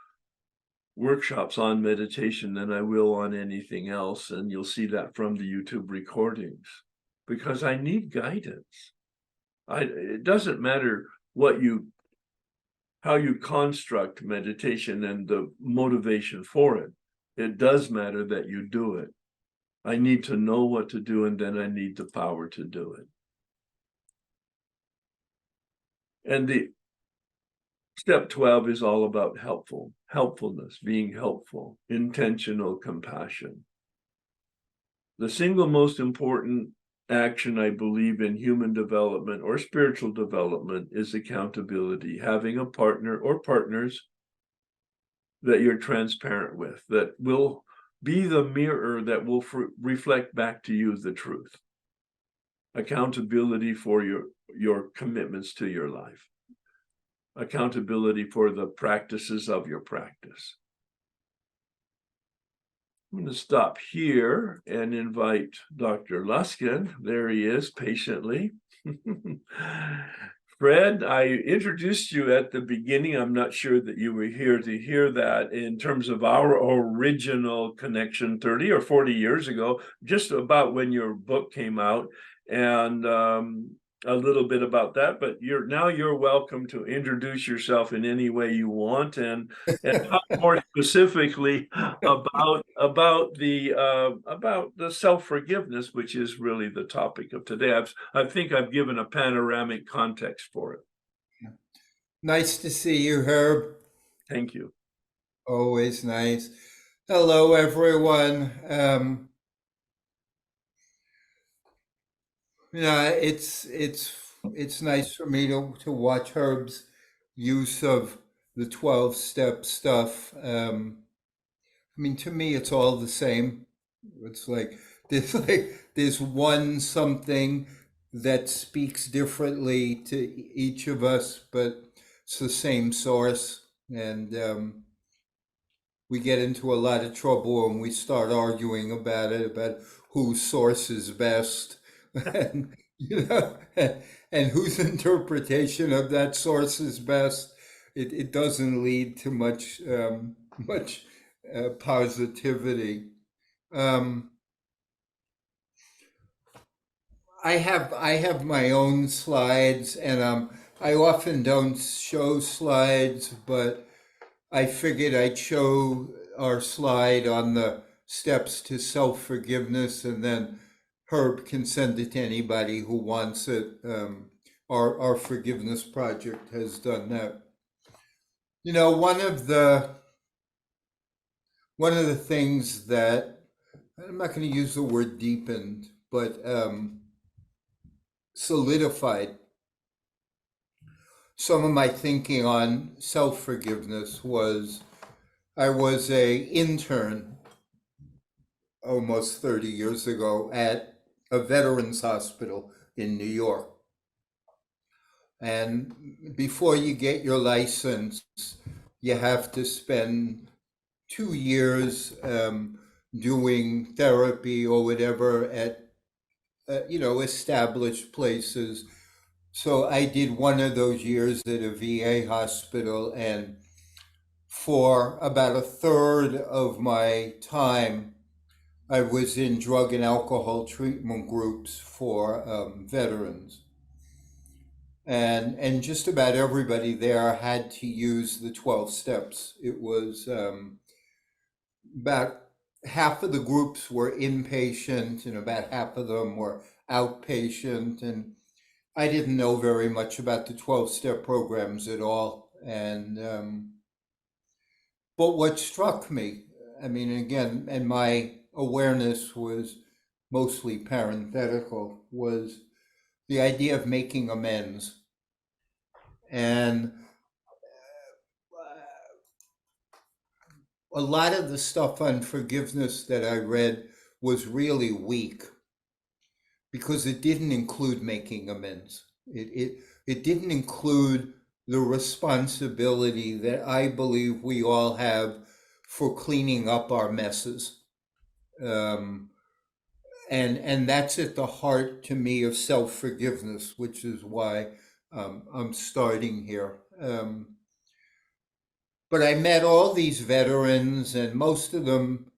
workshops on meditation than I will on anything else. And you'll see that from the YouTube recordings, because I need guidance. It doesn't matter how you construct meditation and the motivation for it. It does matter that you do it. I need to know what to do, and then I need the power to do it. And the step 12 is all about helpfulness, being helpful, intentional compassion. The single most important action, I believe, in human development or spiritual development is accountability, having a partner or partners that you're transparent with, that will be the mirror that will reflect back to you the truth. Accountability for your commitments to your life. Accountability for the practices of your practice. I'm going to stop here and invite Dr. Luskin. There he is, patiently. Fred, I introduced you at the beginning. I'm not sure that you were here to hear that in terms of our original connection 30 or 40 years ago, just about when your book came out, and a little bit about that. But you're welcome to introduce yourself in any way you want, and talk more specifically about the self-forgiveness, which is really the topic of today. I think I've given a panoramic context for it. Nice to see you, Herb. Thank you. Always nice. Hello, everyone. It's nice for me to watch Herb's use of the 12-step stuff. I mean, to me, it's all the same. It's like there's one something that speaks differently to each of us, but it's the same source. And we get into a lot of trouble when we start arguing about it, about whose source is best, and and whose interpretation of that source is best. It doesn't lead to much positivity. Um, I have my own slides, and I often don't show slides, but I figured I'd show our slide on the steps to self-forgiveness, and then Herb can send it to anybody who wants it. Our forgiveness project has done that. You know, one of the things that I'm not going to use the word deepened, but solidified some of my thinking on self-forgiveness was I was a intern almost 30 years ago at a veterans hospital in New York. And before you get your license, you have to spend 2 years doing therapy or whatever at established places. So I did one of those years at a VA hospital, and for about a third of my time, I was in drug and alcohol treatment groups for veterans. And just about everybody there had to use the 12 steps. It was about half of the groups were inpatient and about half of them were outpatient. And I didn't know very much about the 12-step programs at all. And but what struck me, I mean, again, and my awareness was mostly parenthetical, was the idea of making amends. And a lot of the stuff on forgiveness that I read was really weak because it didn't include making amends. It didn't include the responsibility that I believe we all have for cleaning up our messes. And that's at the heart to me of self-forgiveness, which is why I'm starting here. But I met all these veterans, and most of them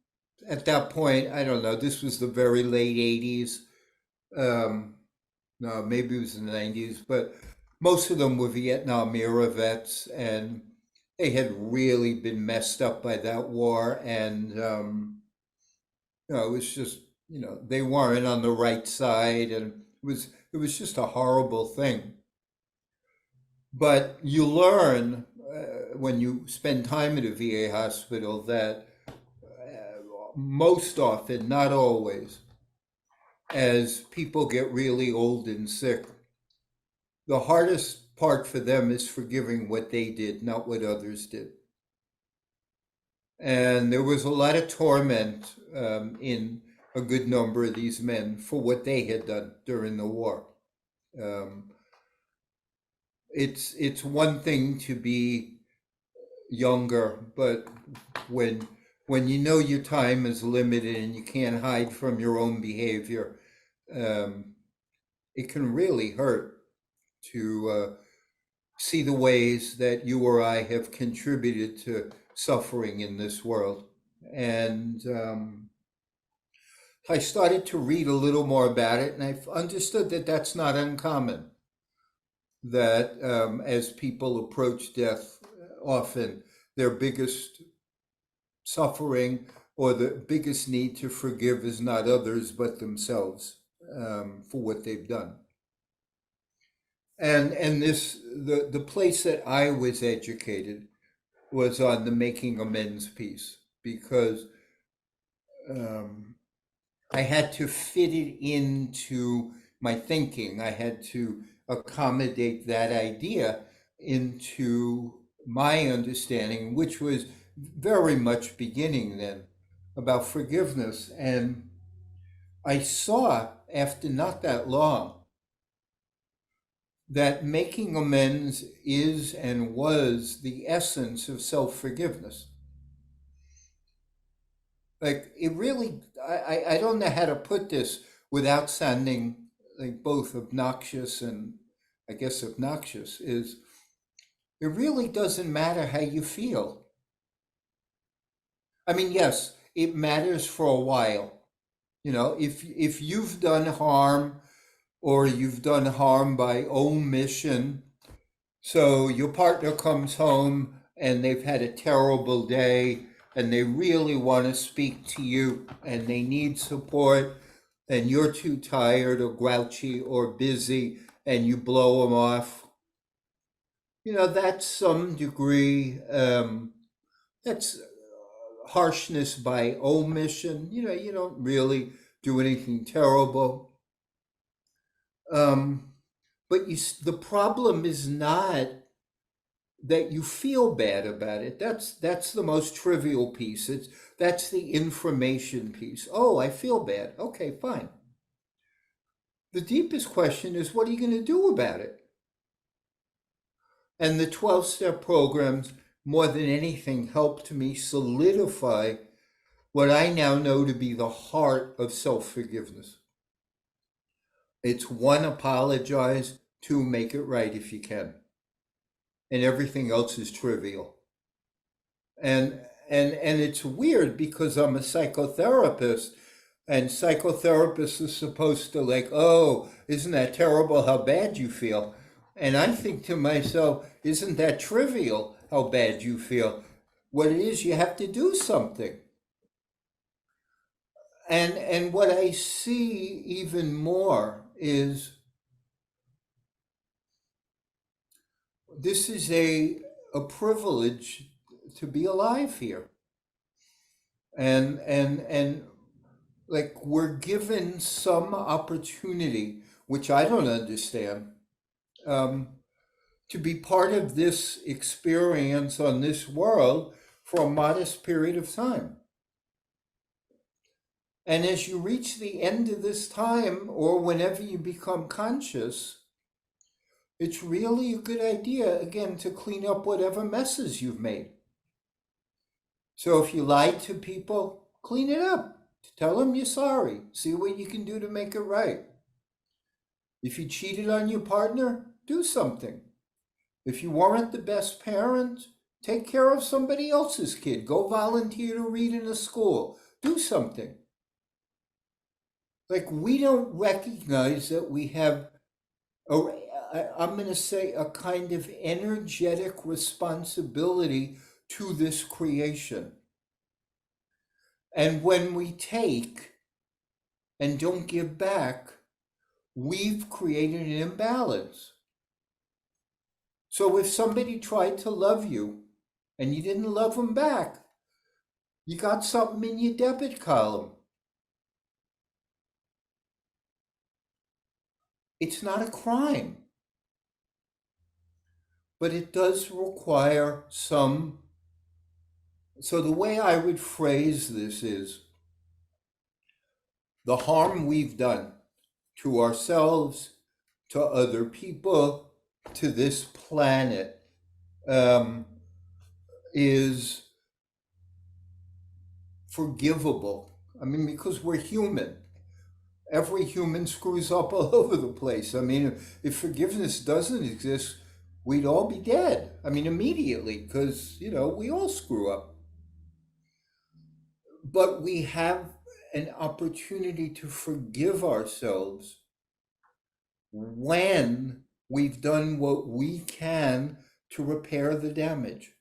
at that point, I don't know, this was the very late 80s. Um, no, maybe it was the 90s, but most of them were Vietnam era vets, and they had really been messed up by that war. And, it was just, they weren't on the right side, and it was just a horrible thing. But you learn when you spend time at a VA hospital that most often, not always, as people get really old and sick, the hardest part for them is forgiving what they did, not what others did. And there was a lot of torment in a good number of these men for what they had done during the war. Um, it's one thing to be younger, but when when you know your time is limited and you can't hide from your own behavior, um, it can really hurt to see the ways that you or I have contributed to suffering in this world. And I started to read a little more about it, and I've understood that that's not uncommon. That as people approach death, often their biggest suffering or the biggest need to forgive is not others but themselves for what they've done. And the place that I was educated was on the making amends piece, because um, I had to fit it into my thinking. I had to accommodate that idea into my understanding, which was very much beginning then, about forgiveness. And I saw after not that long that making amends is and was the essence of self forgiveness. Like it really, I don't know how to put this without sounding like both obnoxious and I guess obnoxious, is it really doesn't matter how you feel. I mean, yes, it matters for a while. If you've done harm or you've done harm by omission, so your partner comes home and they've had a terrible day and they really want to speak to you and they need support, and you're too tired or grouchy or busy and you blow them off. That's some degree, that's harshness by omission. You don't really do anything terrible. Um, but the problem is not that you feel bad about it. That's the most trivial piece. That's the information piece. Oh, I feel bad. Okay, fine. The deepest question is, what are you going to do about it? And the 12-step programs, more than anything, helped me solidify what I now know to be the heart of self-forgiveness. It's one, apologize, two, make it right if you can. And everything else is trivial. And it's weird because I'm a psychotherapist, and psychotherapists are supposed to, like, oh, isn't that terrible how bad you feel? And I think to myself, isn't that trivial how bad you feel? What it is, you have to do something. And what I see even more is this is a privilege to be alive here. And like we're given some opportunity, which I don't understand, um, to be part of this experience on this world for a modest period of time. And as you reach the end of this time, or whenever you become conscious, it's really a good idea, again, to clean up whatever messes you've made. So if you lied to people, clean it up. Tell them you're sorry. See what you can do to make it right. If you cheated on your partner, do something. If you weren't the best parent, Take care of somebody else's kid. Go volunteer to read in a school. Do something. Like, we don't recognize that we have, I'm going to say, a kind of energetic responsibility to this creation. And when we take and don't give back, we've created an imbalance. So if somebody tried to love you and you didn't love them back, you got something in your debit column. It's not a crime, but it does require some. So the way I would phrase this is, the harm we've done to ourselves, to other people, to this planet, is forgivable. I mean, because we're human. Every human screws up all over the place. I mean, if forgiveness doesn't exist, we'd all be dead. I mean, immediately, because, we all screw up. But we have an opportunity to forgive ourselves when we've done what we can to repair the damage.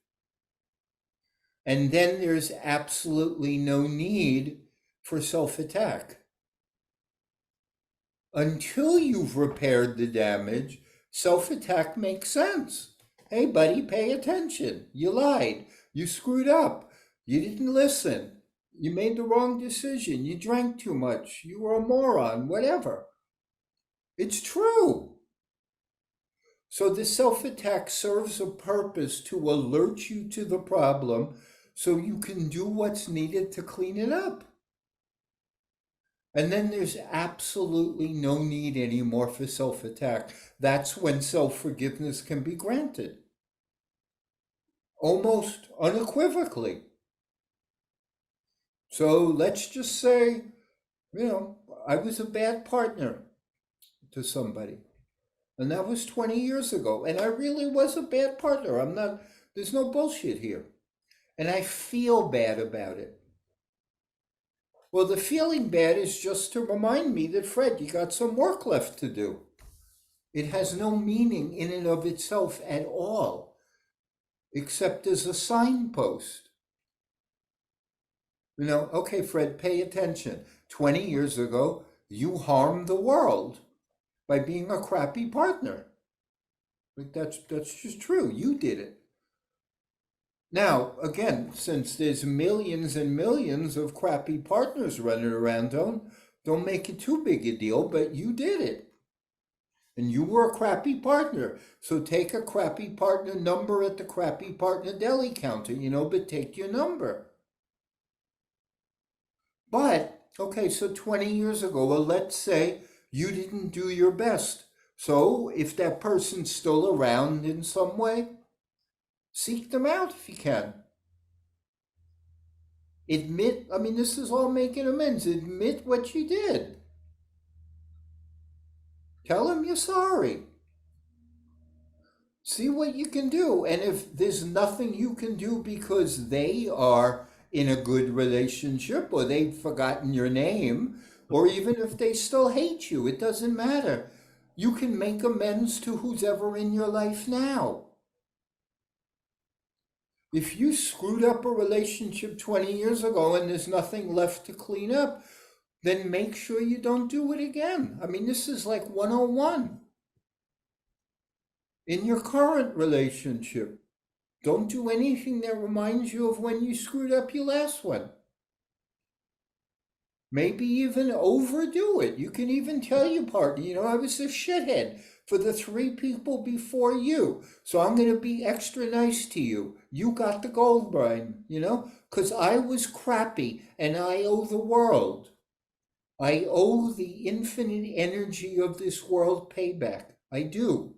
And then there's absolutely no need for self-attack. Until you've repaired the damage, self-attack makes sense. Hey, buddy, pay attention. You lied. You screwed up. You didn't listen. You made the wrong decision. You drank too much. You were a moron, whatever. It's true. So the self-attack serves a purpose to alert you to the problem so you can do what's needed to clean it up. And then there's absolutely no need anymore for self-attack. That's when self-forgiveness can be granted. Almost unequivocally. So let's just say, I was a bad partner to somebody. And that was 20 years ago. And I really was a bad partner. There's no bullshit here. And I feel bad about it. Well, the feeling bad is just to remind me that, Fred, you got some work left to do. It has no meaning in and of itself at all, except as a signpost. Okay, Fred, pay attention. 20 years ago, you harmed the world by being a crappy partner. Like, that's just true. You did it. Now, again, since there's millions and millions of crappy partners running around, don't make it too big a deal, but you did it. And you were a crappy partner. So take a crappy partner number at the crappy partner deli counter, but take your number. But, okay, so 20 years ago, well, let's say you didn't do your best. So if that person's still around in some way, seek them out if you can. This is all making amends. Admit what you did. Tell them you're sorry. See what you can do. And if there's nothing you can do because they are in a good relationship or they've forgotten your name, or even if they still hate you, it doesn't matter. You can make amends to who's ever in your life now. If you screwed up a relationship 20 years ago and there's nothing left to clean up, then make sure you don't do it again. This is like 101. In your current relationship, don't do anything that reminds you of when you screwed up your last one. Maybe even overdo it. You can even tell your partner, I was a shithead for the 3 people before you. So I'm going to be extra nice to you. You got the gold mine, because I was crappy and I owe the world. I owe the infinite energy of this world payback. I do.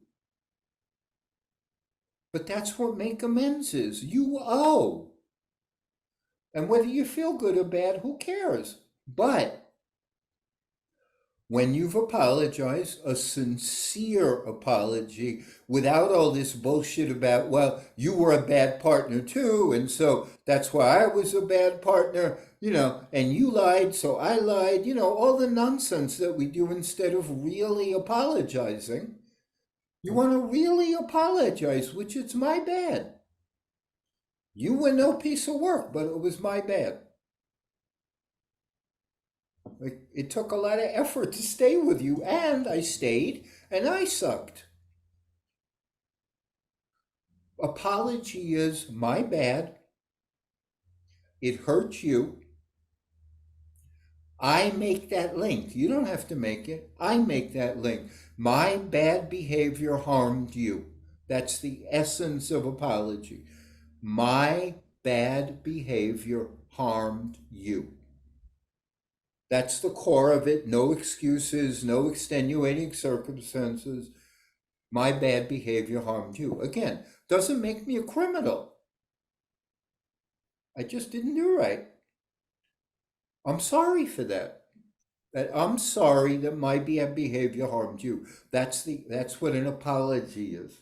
But that's what make amends is. You owe. And whether you feel good or bad, who cares? But when you've apologized, a sincere apology without all this bullshit about, well, you were a bad partner too, and so that's why I was a bad partner, and you lied, so I lied, all the nonsense that we do instead of really apologizing. You want to really apologize, which it's my bad. You were no piece of work, but it was my bad. Like, it took a lot of effort to stay with you, and I stayed, and I sucked. Apology is my bad. It hurt you. I make that link. You don't have to make it. I make that link. My bad behavior harmed you. That's the essence of apology. My bad behavior harmed you. That's the core of it. No excuses, no extenuating circumstances. My bad behavior harmed you. Again, doesn't make me a criminal. I just didn't do right. I'm sorry for that. I'm sorry that my bad behavior harmed you. That's what an apology is.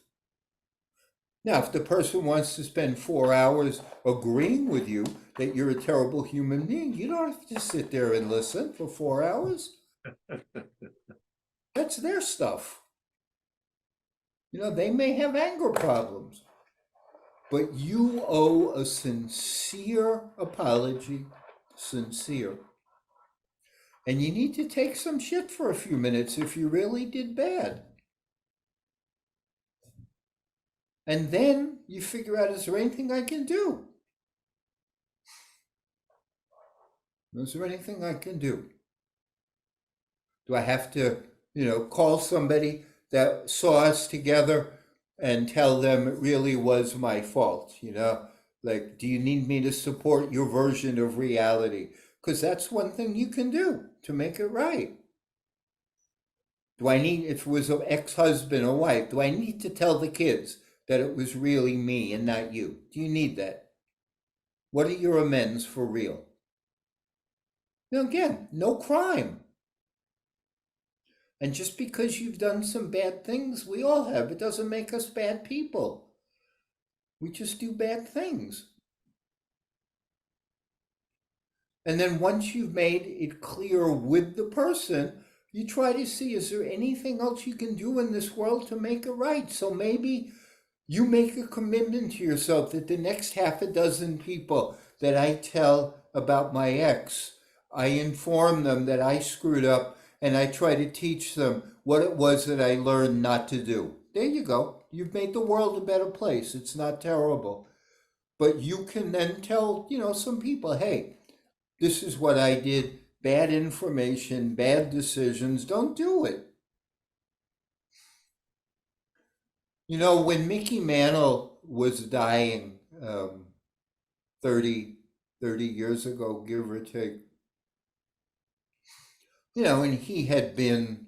Now, if the person wants to spend 4 hours agreeing with you that you're a terrible human being, you don't have to sit there and listen for 4 hours. That's their stuff. They may have anger problems, but you owe a sincere apology, sincere. And you need to take some shit for a few minutes if you really did bad. And then you figure out, is there anything I can do? Is there anything I can do? Do I have to, call somebody that saw us together and tell them it really was my fault? Like, do you need me to support your version of reality? Because that's one thing you can do to make it right. Do I need, if it was an ex-husband or wife, do I need to tell the kids that it was really me and not you? Do you need that? What are your amends for real? Now, again, no crime. And just because you've done some bad things, we all have, it doesn't make us bad people. We just do bad things. And then once you've made it clear with the person, you try to see, is there anything else you can do in this world to make it right? So maybe you make a commitment to yourself that the next half a dozen people that I tell about my ex, I inform them that I screwed up, and I try to teach them what it was that I learned not to do. There you go. You've made the world a better place. It's not terrible. But you can then tell, some people, hey, this is what I did. Bad information, bad decisions. Don't do it. When Mickey Mantle was dying 30 years ago, give or take, and he had been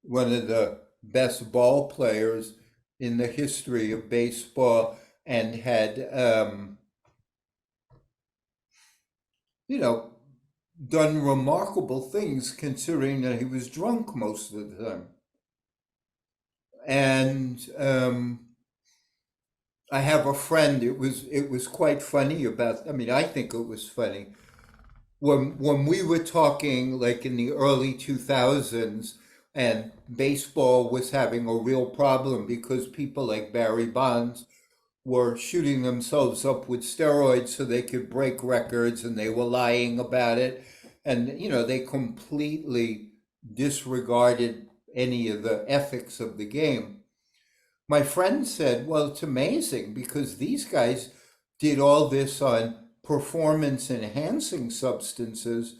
one of the best ball players in the history of baseball and had, done remarkable things considering that he was drunk most of the time. And I have a friend, it was quite funny I think it was funny. When we were talking like in the early 2000s, and baseball was having a real problem because people like Barry Bonds were shooting themselves up with steroids so they could break records, and they were lying about it. And, they completely disregarded any of the ethics of the game. My friend said, well, it's amazing because these guys did all this on performance enhancing substances.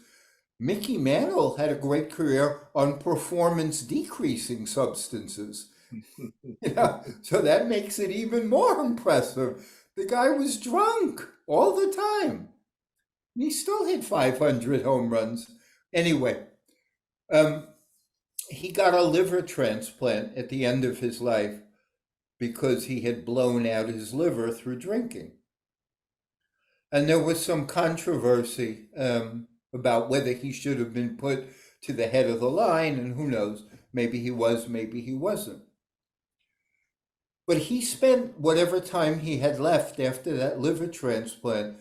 Mickey Mantle had a great career on performance decreasing substances. So that makes it even more impressive. The guy was drunk all the time. He still hit 500 home runs. Anyway, he got a liver transplant at the end of his life because he had blown out his liver through drinking. And there was some controversy about whether he should have been put to the head of the line, and who knows, maybe he was, maybe he wasn't. But he spent whatever time he had left after that liver transplant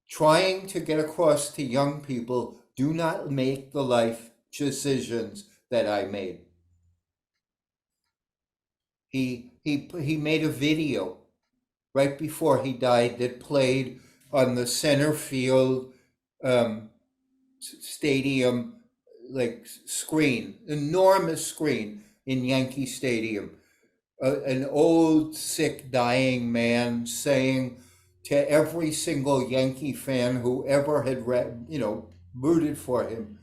trying to get across to young people, do not make the life decisions that I made. He made a video right before he died that played on the center field um, stadium like screen, enormous screen in Yankee Stadium. An old, sick, dying man saying to every single Yankee fan who ever had rooted for him,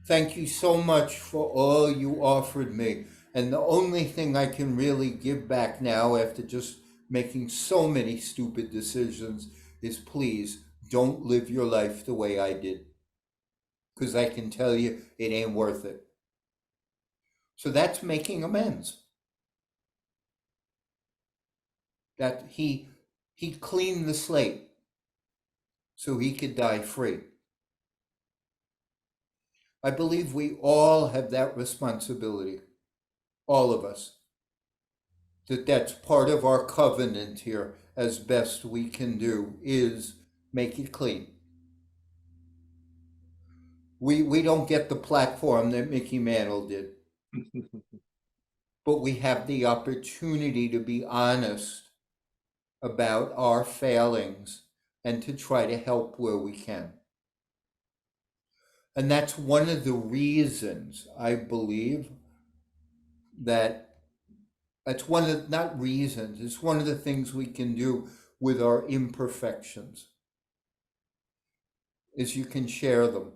"Thank you so much for all you offered me. And the only thing I can really give back now after just making so many stupid decisions is please don't live your life the way I did. Because I can tell you it ain't worth it." So that's making amends. That he cleaned the slate so he could die free. I believe we all have that responsibility, all of us, that's part of our covenant here as best we can do is make it clean. We don't get the platform that Mickey Mantle did, but we have the opportunity to be honest about our failings and to try to help where we can. And that's one of the reasons I believe that that's one of not reasons, it's one of the things we can do with our imperfections is you can share them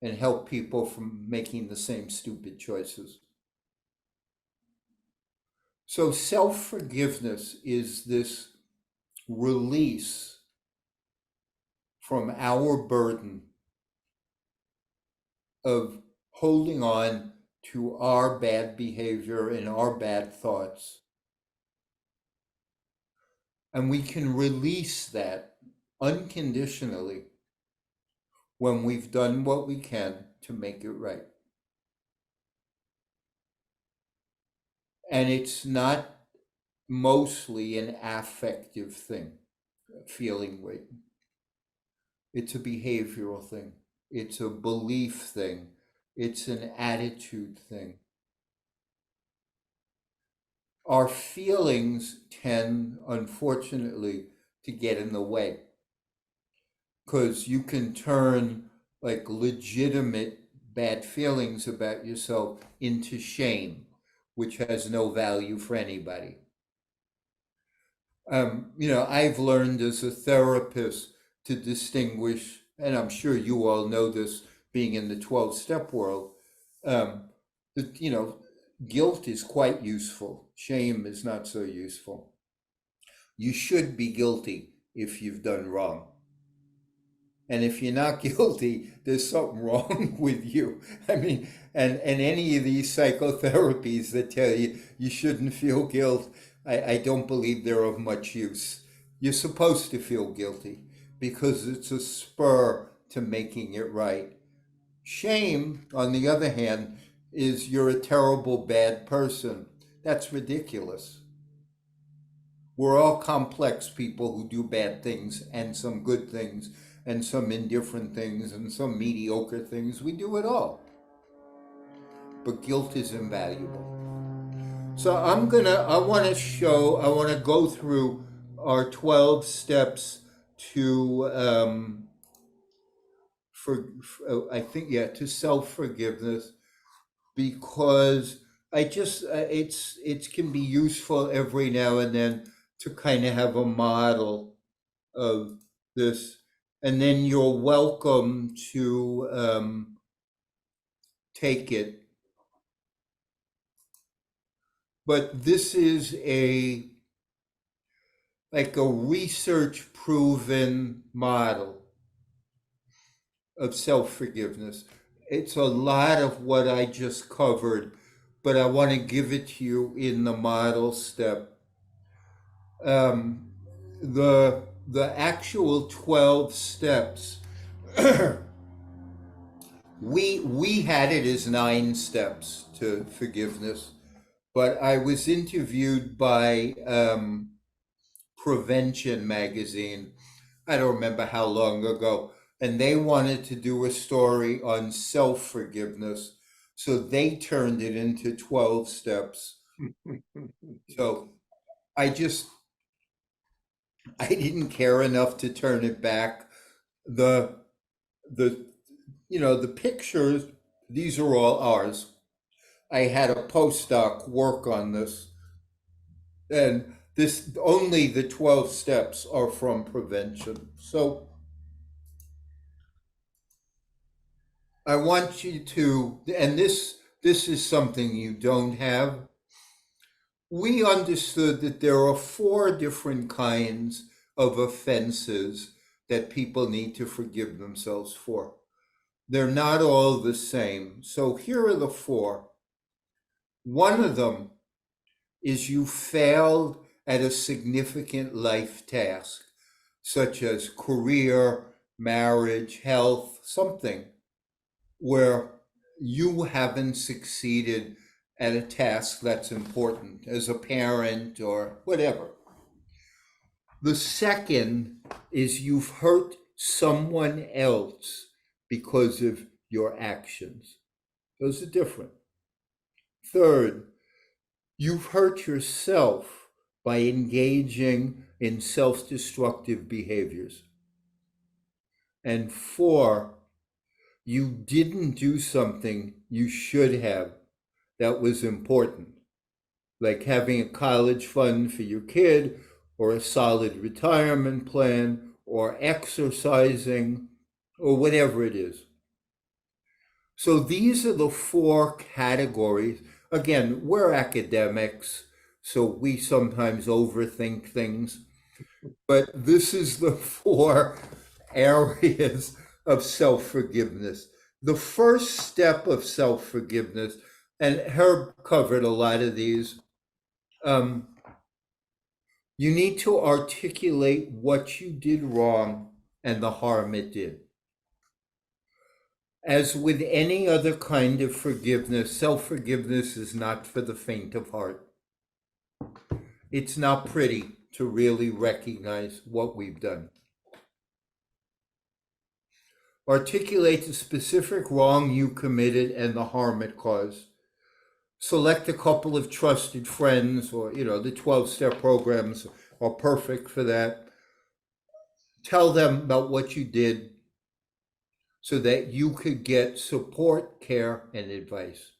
and help people from making the same stupid choices. So self-forgiveness is this release from our burden of holding on to our bad behavior and our bad thoughts. And we can release that unconditionally when we've done what we can to make it right. And it's not mostly an affective thing, feeling right. It's a behavioral thing. It's a belief thing. It's an attitude thing. Our feelings tend, unfortunately, to get in the way. Because you can turn like legitimate bad feelings about yourself into shame, which has no value for anybody. I've learned as a therapist to distinguish, and I'm sure you all know this being in the 12-step world, that, guilt is quite useful. Shame is not so useful. You should be guilty if you've done wrong. And if you're not guilty, there's something wrong with you. I mean, and any of these psychotherapies that tell you you shouldn't feel guilt, I don't believe they're of much use. You're supposed to feel guilty because it's a spur to making it right. Shame, on the other hand, is you're a terrible, bad person. That's ridiculous. We're all complex people who do bad things and some good things and some indifferent things and some mediocre things. We do it all. But guilt is invaluable. So I want to go through our 12 steps to, to self-forgiveness, because it can be useful every now and then to kind of have a model of this, and then you're welcome to take it. But this is a research proven model of self-forgiveness. It's a lot of what I just covered, but I want to give it to you in the model step. The actual 12 steps We had it as 9 steps to forgiveness, but I was interviewed by Prevention magazine. I don't remember how long ago, and they wanted to do a story on self forgiveness, so they turned it into 12 steps. So I just I didn't care enough to turn it back. The the the pictures, these are all ours. I had a postdoc work on this, and this only the 12 steps are from prevention. So I want you to, and this is something you don't have. We understood that there are 4 different kinds of offenses that people need to forgive themselves for. They're not all the same. So here are the 4. One of them is you failed at a significant life task, such as career, marriage, health, something where you haven't succeeded at a task that's important as a parent or whatever. The second is you've hurt someone else because of your actions. Those are different. Third, you've hurt yourself by engaging in self destructive behaviors. And 4, you didn't do something you should have that was important, like having a college fund for your kid, or a solid retirement plan, or exercising, or whatever it is. So these are the 4 categories. Again, we're academics, so we sometimes overthink things, but this is the 4 areas of self forgiveness. The first step of self forgiveness, and Herb covered a lot of these, you need to articulate what you did wrong and the harm it did. As with any other kind of forgiveness, self forgiveness is not for the faint of heart. It's not pretty to really recognize what we've done. Articulate the specific wrong you committed and the harm it caused. Select a couple of trusted friends, or, the 12-step programs are perfect for that. Tell them about what you did so that you could get support, care, and advice.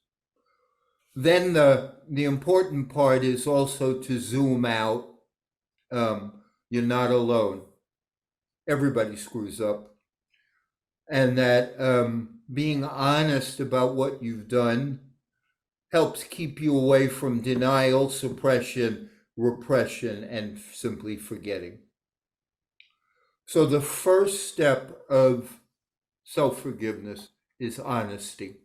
Then the important part is also to zoom out. You're not alone. Everybody screws up. And that being honest about what you've done helps keep you away from denial, suppression, repression, and simply forgetting. So the first step of self-forgiveness is honesty.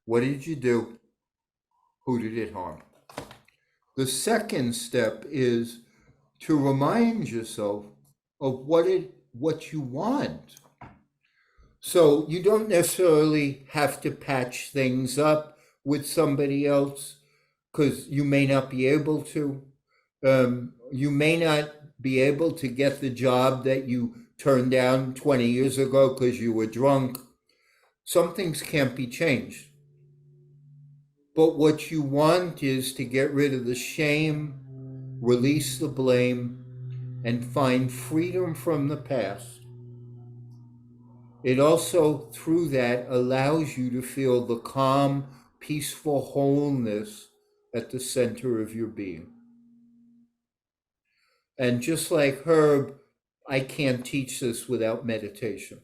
What did you do? Who did it harm? The second step is to remind yourself of what you want. So you don't necessarily have to patch things up with somebody else, because you may not be able to. You may not be able to get the job that you turned down 20 years ago because you were drunk. Some things can't be changed. But what you want is to get rid of the shame, release the blame, and find freedom from the past. It also, through that, allows you to feel the calm, peaceful wholeness at the center of your being. And just like Herb, I can't teach this without meditation.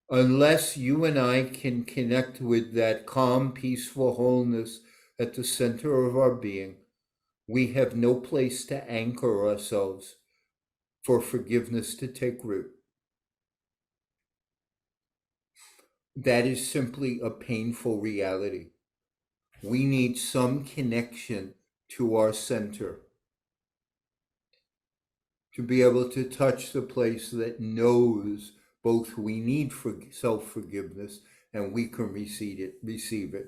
Unless you and I can connect with that calm, peaceful wholeness at the center of our being, we have no place to anchor ourselves for forgiveness to take root. That is simply a painful reality. We need some connection to our center. to be able to touch the place that knows both we need for self-forgiveness and we can receive it.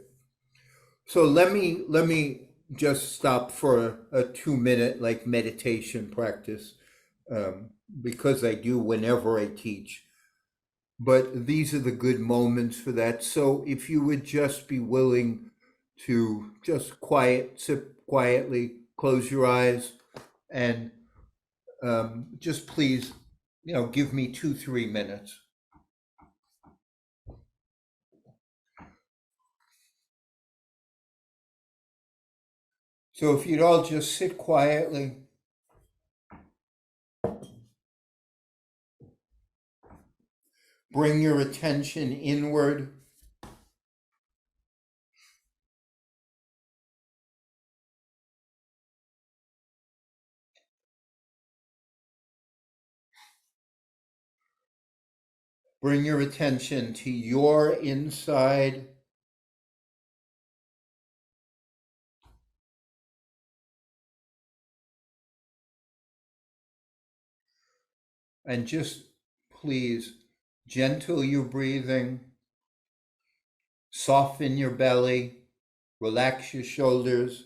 So let me just stop for a 2 minute like meditation practice, because I do whenever I teach. But these are the good moments for that. So if you would just be willing to just sit quietly, close your eyes, and just please, give me 2, 3 minutes. So if you'd all just sit quietly, bring your attention inward. Bring your attention to your inside. And just please gentle your breathing, soften your belly, relax your shoulders.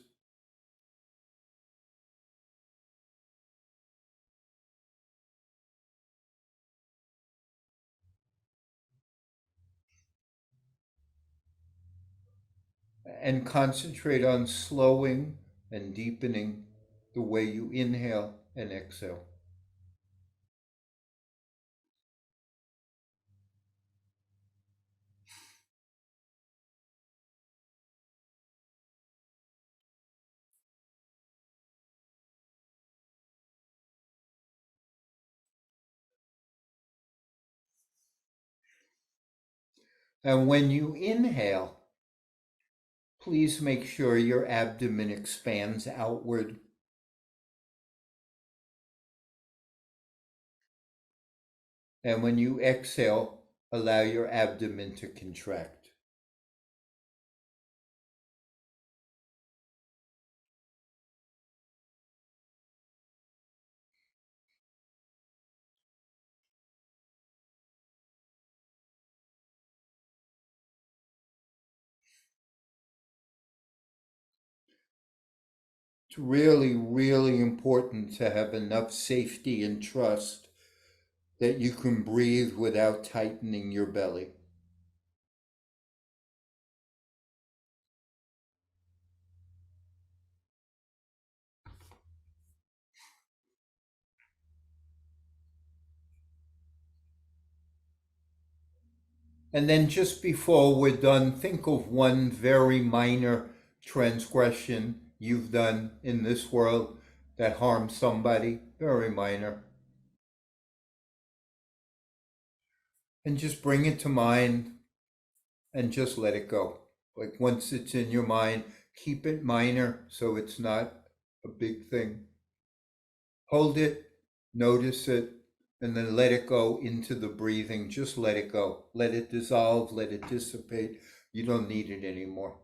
And concentrate on slowing and deepening the way you inhale and exhale. And when you inhale, please make sure your abdomen expands outward. And when you exhale, allow your abdomen to contract. It's really, really important to have enough safety and trust that you can breathe without tightening your belly. And then just before we're done, think of one very minor transgression you've done in this world that harmed somebody, very minor. And just bring it to mind and just let it go. Like once it's in your mind, keep it minor so it's not a big thing. Hold it, notice it, and then let it go into the breathing. Just let it go. Let it dissolve, let it dissipate. You don't need it anymore.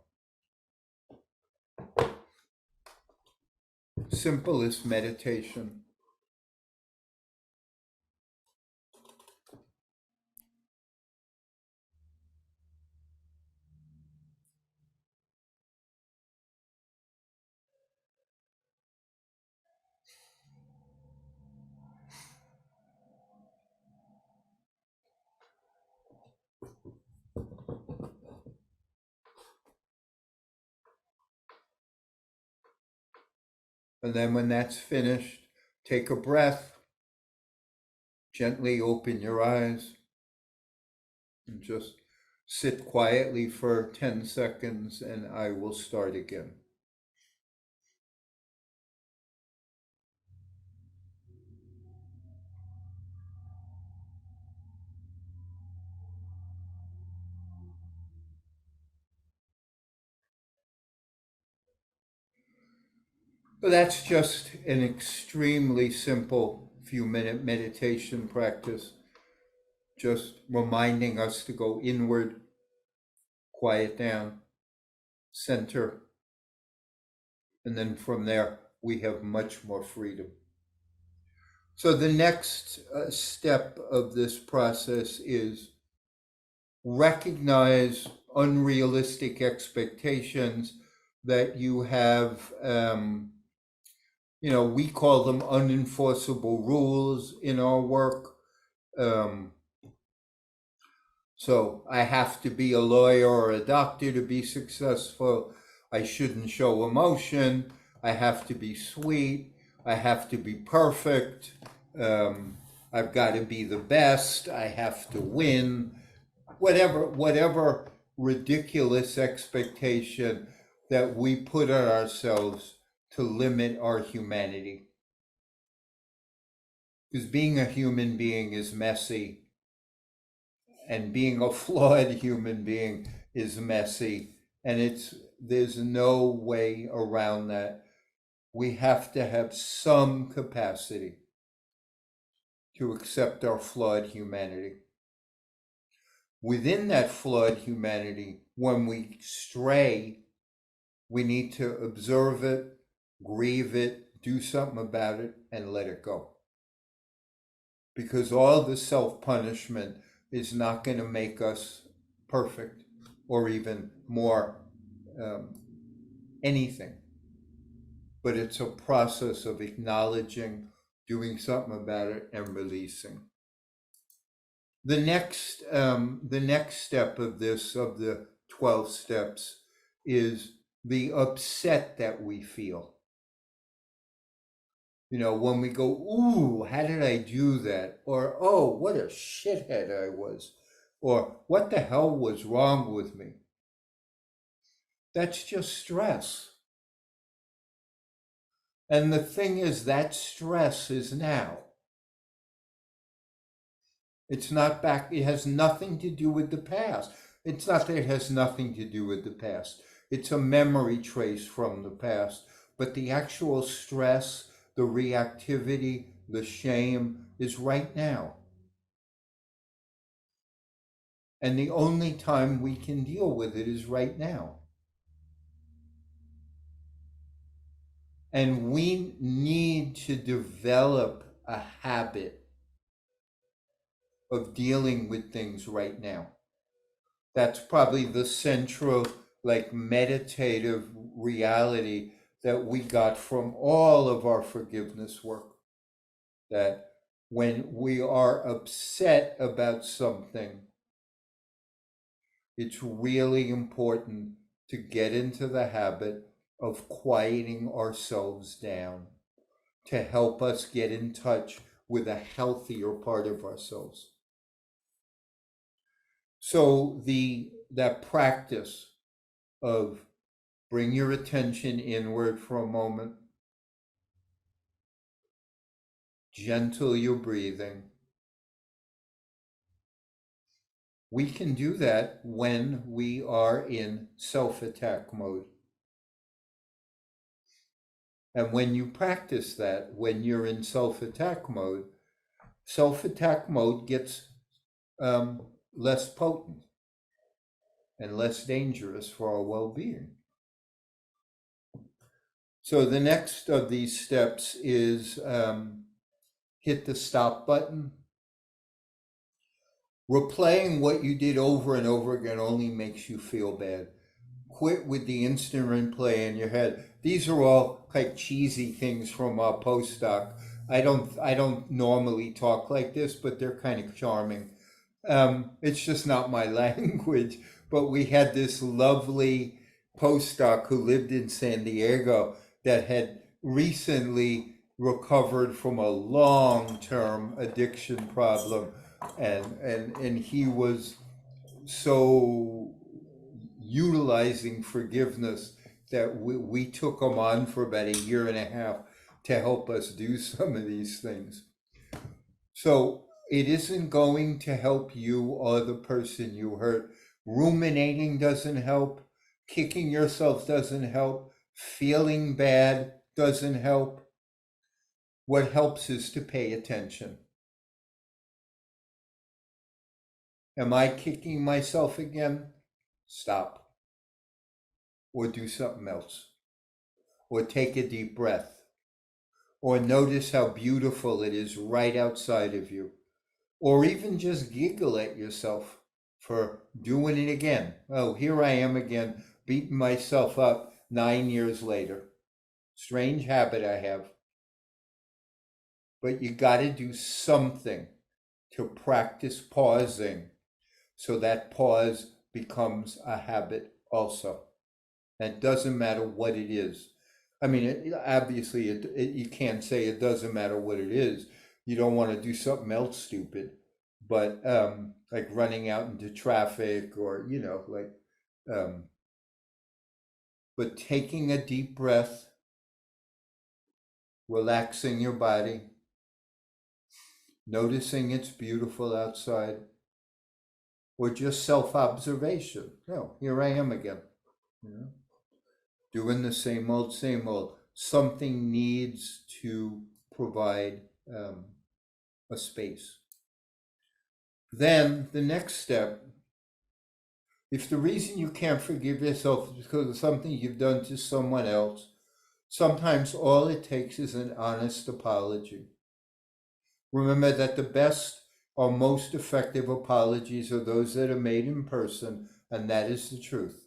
Simplest meditation. And then when that's finished, take a breath, gently open your eyes, and just sit quietly for 10 seconds, and I will start again. But that's just an extremely simple few-minute meditation practice, just reminding us to go inward, quiet down, center, and then from there we have much more freedom. So the next step of this process is recognize unrealistic expectations that you have. We call them unenforceable rules in our work. Um, so I have to be a lawyer or a doctor to be successful. I shouldn't show emotion. I have to be sweet. I have to be perfect. Um, I've got to be the best. I have to win. Whatever ridiculous expectation that we put on ourselves to limit our humanity. Because being a human being is messy, and being a flawed human being is messy, and there's no way around that. We have to have some capacity to accept our flawed humanity. Within that flawed humanity, when we stray, we need to observe it, grieve it, do something about it, and let it go. Because all the self-punishment is not going to make us perfect or even more anything. But it's a process of acknowledging, doing something about it, and releasing. The next step of the 12 steps, is the upset that we feel. When we go, ooh, how did I do that? Or, oh, what a shithead I was. Or, what the hell was wrong with me? That's just stress. And the thing is, that stress is now. It's not back. It has nothing to do with the past. It's not that it has nothing to do with the past. It's a memory trace from the past. But the actual stress, the reactivity, the shame is right now. And the only time we can deal with it is right now. And we need to develop a habit of dealing with things right now. That's probably the central, meditative reality that we got from all of our forgiveness work. That when we are upset about something, it's really important to get into the habit of quieting ourselves down to help us get in touch with a healthier part of ourselves. So that practice of bring your attention inward for a moment, gentle your breathing. We can do that when we are in self-attack mode. And when you practice that, when you're in self-attack mode gets less potent and less dangerous for our well-being. So the next of these steps is hit the stop button. Replaying what you did over and over again only makes you feel bad. Quit with the instant replay in your head. These are all like cheesy things from our postdoc. I don't normally talk like this, but they're kind of charming. It's just not my language. But we had this lovely postdoc who lived in San Diego that had recently recovered from a long-term addiction problem, and he was so utilizing forgiveness that we took him on for about a year and a half to help us do some of these things. So it isn't going to help you or the person you hurt. Ruminating doesn't help. Kicking yourself doesn't help. Feeling bad doesn't help. What helps is to pay attention. Am I kicking myself again? Stop. Or do something else. Or take a deep breath. or notice how beautiful it is right outside of you, or even just giggle at yourself for doing it again. Oh, here I am again, beating myself up 9 years later. Strange habit I have. But you got to do something to practice pausing so that pause becomes a habit also. And it doesn't matter what it is. I mean, obviously, you can't say it doesn't matter what it is. You don't want to do something else stupid, but like running out into traffic or, but taking a deep breath, relaxing your body, noticing it's beautiful outside, or just self-observation. No, here I am again, you know, doing the same old, same old. Something needs to provide a space. Then the next step, if the reason you can't forgive yourself is because of something you've done to someone else, sometimes all it takes is an honest apology. Remember that the best or most effective apologies are those that are made in person, and that is the truth.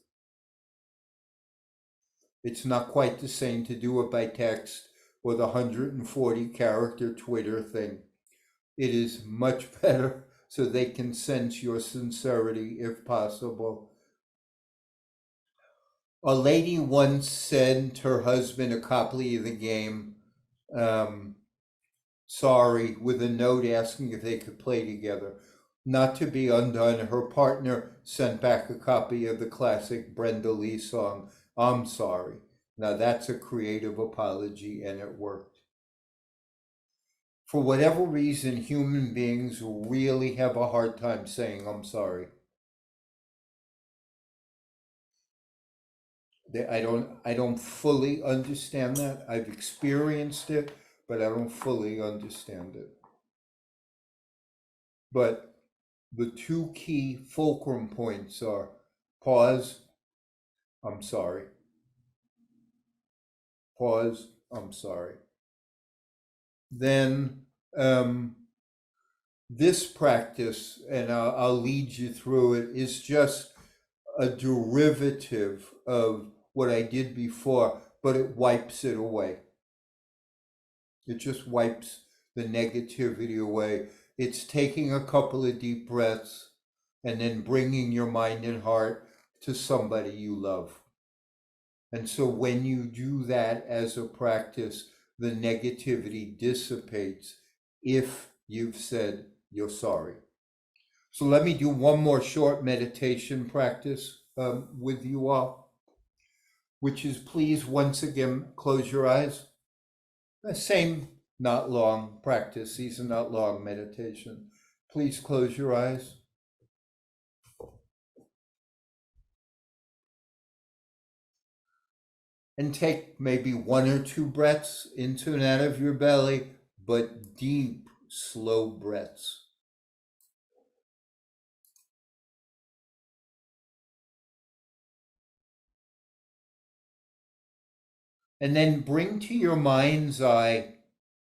It's not quite the same to do it by text or the 140 character Twitter thing. It is much better so they can sense your sincerity if possible. A lady once sent her husband a copy of the game, sorry, with a note asking if they could play together. Not to be undone, her partner sent back a copy of the classic Brenda Lee song, I'm Sorry. Now that's a creative apology and it worked. For whatever reason, human beings really have a hard time saying, I'm sorry. I don't fully understand that. I've experienced it, but I don't fully understand it. But the two key fulcrum points are pause, I'm sorry. Pause, I'm sorry. Then this practice, and I'll lead you through it, is just a derivative of what I did before, but it wipes it away. It just wipes the negativity away. It's taking a couple of deep breaths and then bringing your mind and heart to somebody you love. And so when you do that as a practice, the negativity dissipates if you've said you're sorry. So let me do one more short meditation practice with you all, which is please once again close your eyes. The same not long practice. These are not long meditation. Please close your eyes. And take maybe 1 or 2 breaths into and out of your belly, but deep, slow breaths. And then bring to your mind's eye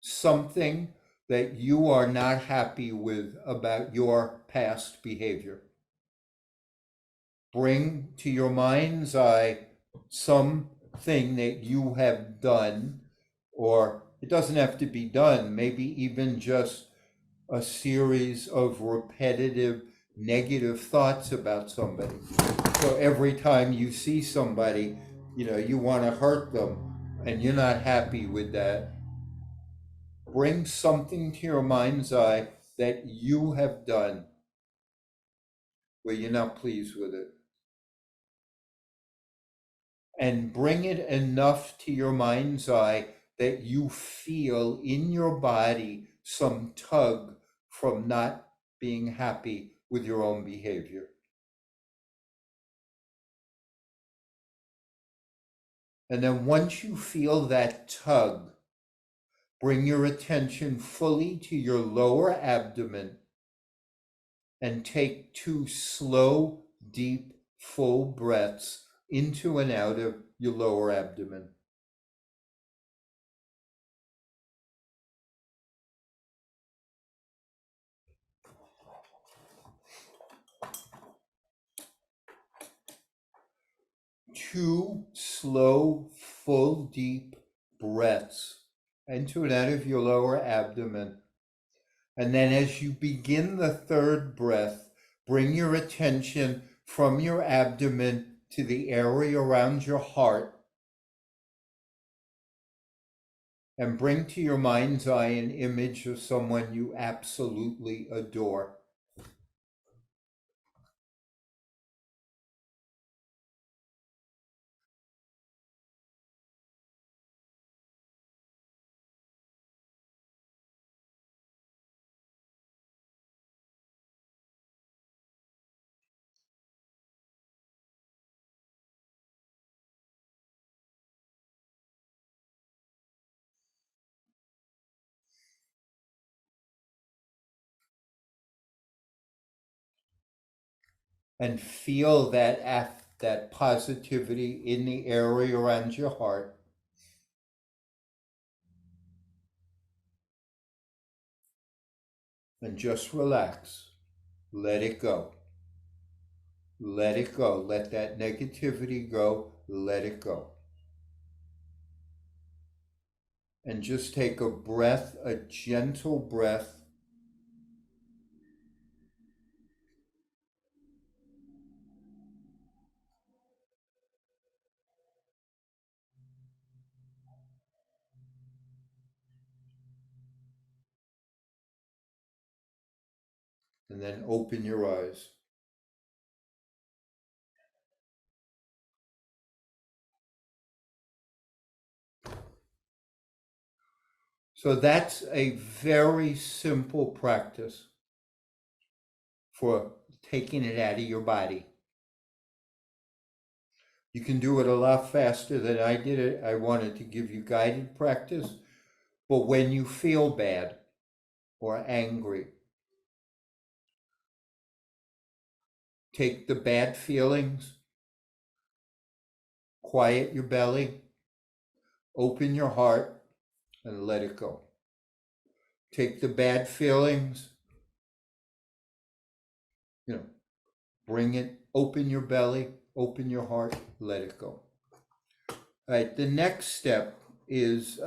something that you are not happy with about your past behavior. Bring to your mind's eye something that you have done, or it doesn't have to be done, maybe even just a series of repetitive negative thoughts about somebody. So every time you see somebody, you want to hurt them and you're not happy with that. Bring something to your mind's eye that you have done where you're not pleased with it. And bring it enough to your mind's eye that you feel in your body some tug from not being happy with your own behavior. And then once you feel that tug, bring your attention fully to your lower abdomen and take 2 slow, deep, full breaths into and out of your lower abdomen. 2 slow, full, deep breaths into and out of your lower abdomen. And then as you begin the third breath, bring your attention from your abdomen to the area around your heart. And bring to your mind's eye an image of someone you absolutely adore. And feel that positivity in the area around your heart. And just relax. Let it go. Let it go. Let that negativity go. Let it go. And just take a breath, a gentle breath. And then open your eyes. So that's a very simple practice for taking it out of your body. You can do it a lot faster than I did it. I wanted to give you guided practice. But when you feel bad or angry, take the bad feelings, quiet your belly, open your heart, and let it go. Take the bad feelings, bring it, open your belly, open your heart, let it go. All right, the next step is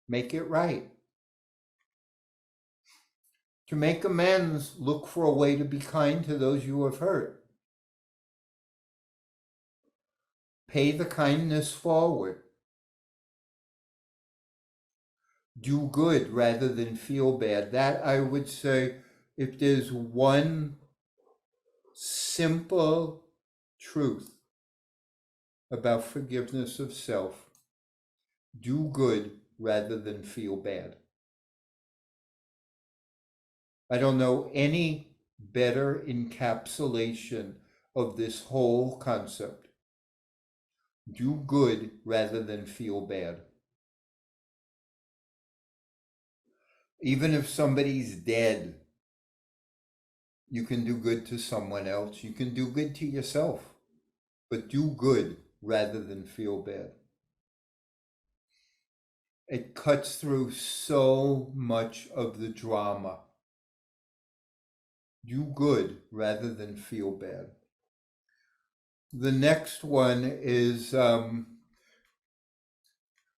make it right. To make amends, look for a way to be kind to those you have hurt. Pay the kindness forward. Do good rather than feel bad. That, I would say, if there's one simple truth about forgiveness of self, do good rather than feel bad. I don't know any better encapsulation of this whole concept. Do good rather than feel bad. Even if somebody's dead, you can do good to someone else. You can do good to yourself, but do good rather than feel bad. It cuts through so much of the drama. Do good rather than feel bad. The next one is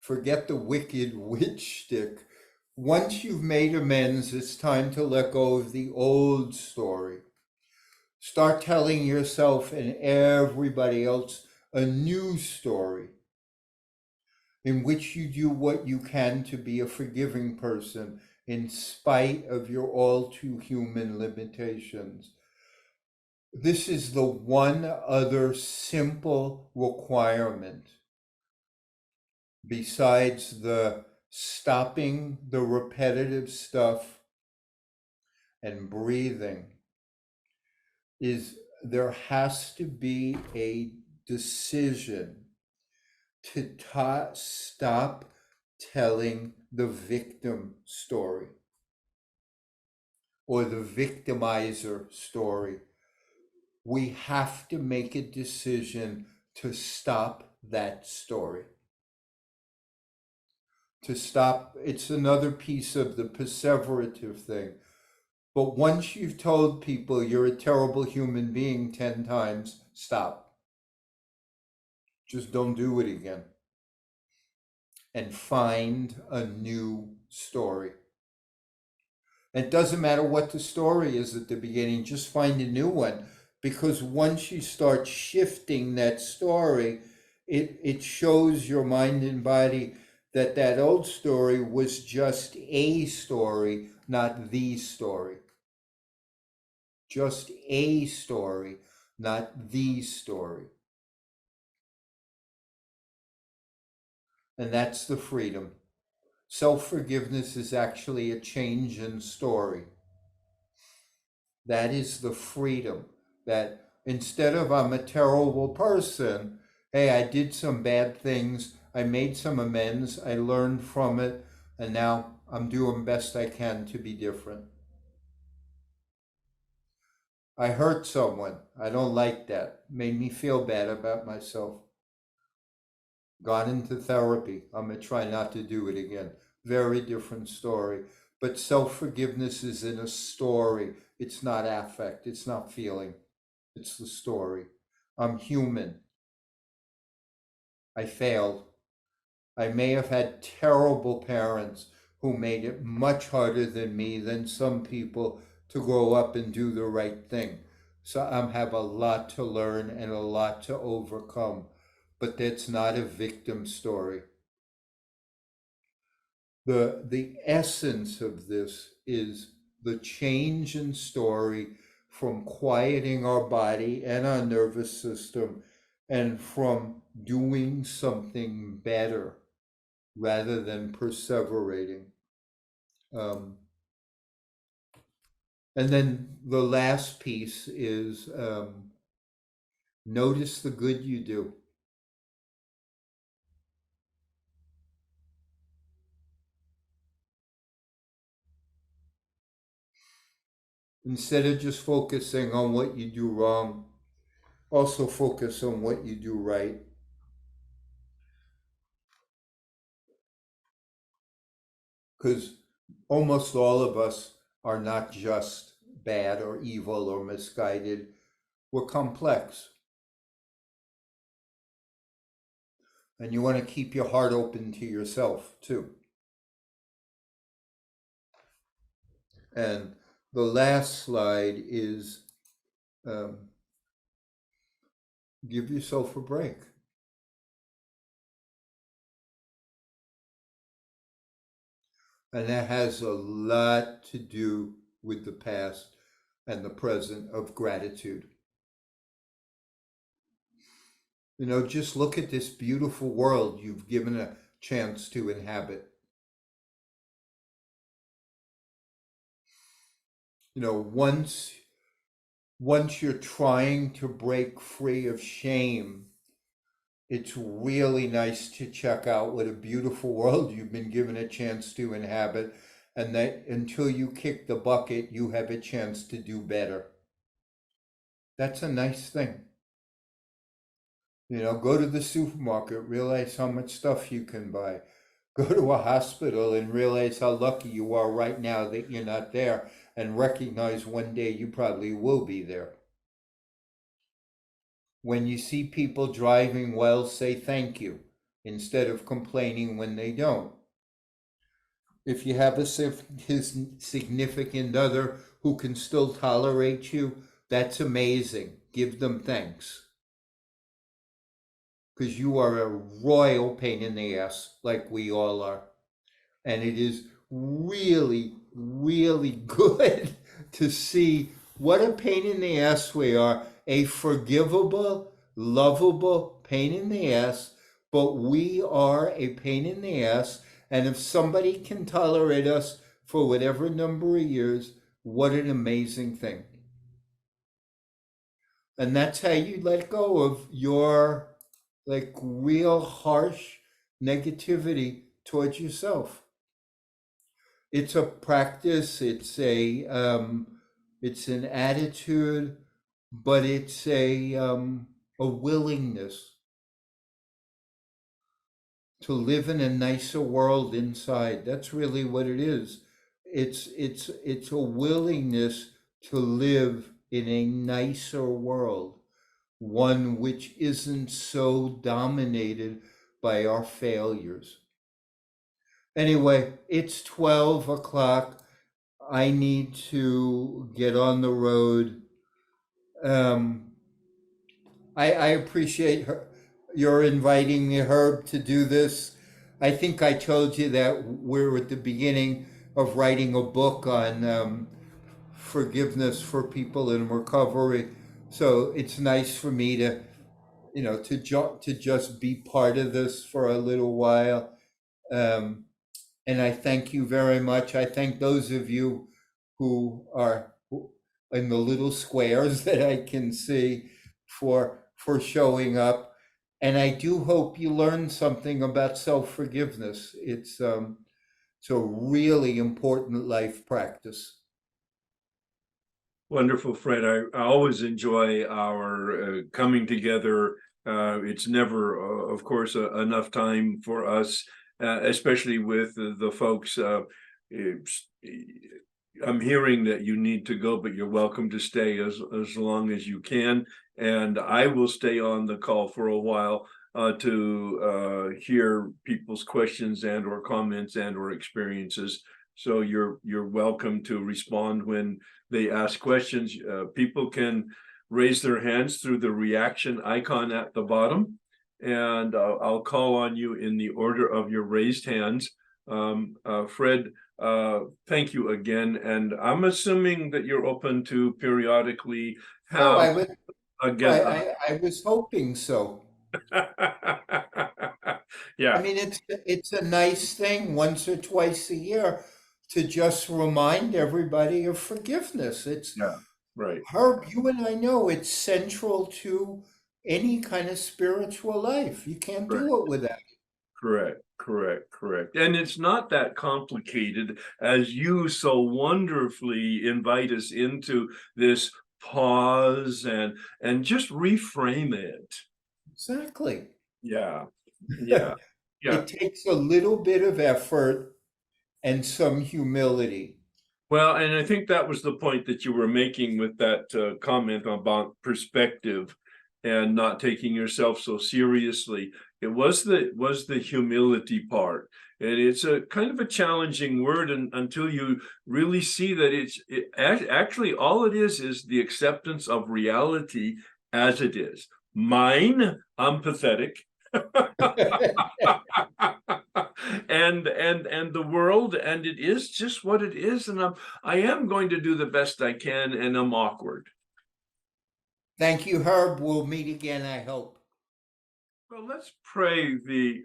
forget the wicked witch stick. Once you've made amends, it's time to let go of the old story. Start telling yourself and everybody else a new story in which you do what you can to be a forgiving person in spite of your all too human limitations. This is the one other simple requirement besides the stopping the repetitive stuff and breathing, is there has to be a decision to stop telling the victim story or the victimizer story. We have to make a decision to stop that story. To stop, it's another piece of the perseverative thing. But once you've told people you're a terrible human being 10 times, stop. Just don't do it again. And find a new story. It doesn't matter what the story is at the beginning, just find a new one. Because once you start shifting that story, it shows your mind and body that that old story was just a story, not the story. Just a story, not the story. And that's the freedom. Self forgiveness is actually a change in story. That is the freedom. That instead of I'm a terrible person, hey, I did some bad things, I made some amends, I learned from it, and now I'm doing best I can to be different. I hurt someone. I don't like that. Made me feel bad about myself. Gone into therapy. I'm going to try not to do it again. Very different story. But self forgiveness is in a story. It's not affect. It's not feeling. It's the story. I'm human. I failed. I may have had terrible parents who made it much harder than me, than some people, to grow up and do the right thing. So I have a lot to learn and a lot to overcome. But that's not a victim story. The essence of this is the change in story from quieting our body and our nervous system and from doing something better rather than perseverating. Um, and then the last piece is notice the good you do. Instead of just focusing on what you do wrong, also focus on what you do right. Because almost all of us are not just bad or evil or misguided, we're complex. And you want to keep your heart open to yourself too. And the last slide is um, give yourself a break. And that has a lot to do with the past and the present of gratitude. You know, just look at this beautiful world you've given a chance to inhabit. You know, once you're trying to break free of shame, it's really nice to check out what a beautiful world you've been given a chance to inhabit, and that until you kick the bucket, you have a chance to do better. That's a nice thing. You know, go to the supermarket, realize how much stuff you can buy. Go to a hospital and realize how lucky you are right now that you're not there, and recognize one day you probably will be there. When you see people driving well, say thank you instead of complaining when they don't. If you have a significant other who can still tolerate you, that's amazing. Give them thanks. Because you are a royal pain in the ass, like we all are. And it is really, really good to see what a pain in the ass we are. A forgivable, lovable pain in the ass, but we are a pain in the ass. And if somebody can tolerate us for whatever number of years, what an amazing thing. And that's how you let go of your like real harsh negativity towards yourself. It's a practice, it's an attitude, but it's a willingness to live in a nicer world inside. That's really what it is. it's a willingness to live in a nicer world, one which isn't so dominated by our failures. Anyway, it's 12 o'clock. I need to get on the road. Um, I appreciate your inviting me, Herb, to do this. I think I told you that we're at the beginning of writing a book on forgiveness for people in recovery. So it's nice for me to, to just be part of this for a little while. Um, and I thank you very much. I thank those of you who are in the little squares that I can see for showing up. And I do hope you learn something about self-forgiveness. It's a really important life practice. Wonderful, Fred. I always enjoy our coming together. It's never, of course, enough time for us, especially with the folks. I'm hearing that you need to go, but you're welcome to stay as long as you can. And I will stay on the call for a while to hear people's questions and or comments and or experiences. So you're welcome to respond when they ask questions. People can raise their hands through the reaction icon at the bottom, and I'll call on you in the order of your raised hands. Fred, thank you again, and I'm assuming that you're open to periodically Oh, have again. I was hoping so. I Yeah, mean, it's a nice thing once or twice a year to just remind everybody of forgiveness. It's yeah, right. Herb, you and I know it's central to any kind of spiritual life. You can't Right. do it without. Correct. And it's not that complicated, as you so wonderfully invite us into this pause and just reframe it. Exactly. Yeah, yeah, yeah. It takes a little bit of effort and some humility. Well, and I think that was the point that you were making with that comment about perspective and not taking yourself so seriously. It was the humility part, and it's a kind of a challenging word, and until you really see that actually all it is the acceptance of reality as it is. Mine, I'm pathetic. And the world, and it is just what it is, and I am going to do the best I can, and I'm awkward. Thank you, Herb. We'll meet again, I hope. Well, let's pray the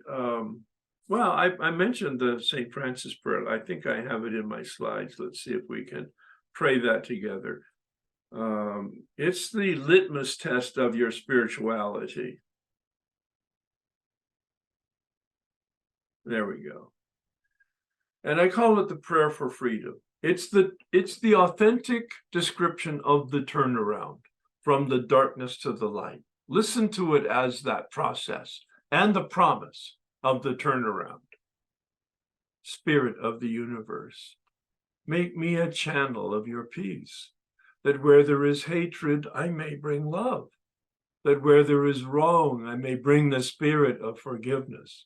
well, I mentioned the St. Francis prayer. I think I have it in my slides. Let's see if we can pray that together. It's the litmus test of your spirituality. There we go. And I call it the prayer for freedom. It's the authentic description of the turnaround from the darkness to the light. Listen to it as that process and the promise of the turnaround. Spirit of the universe, make me a channel of your peace, that where there is hatred, I may bring love, that where there is wrong, I may bring the spirit of forgiveness,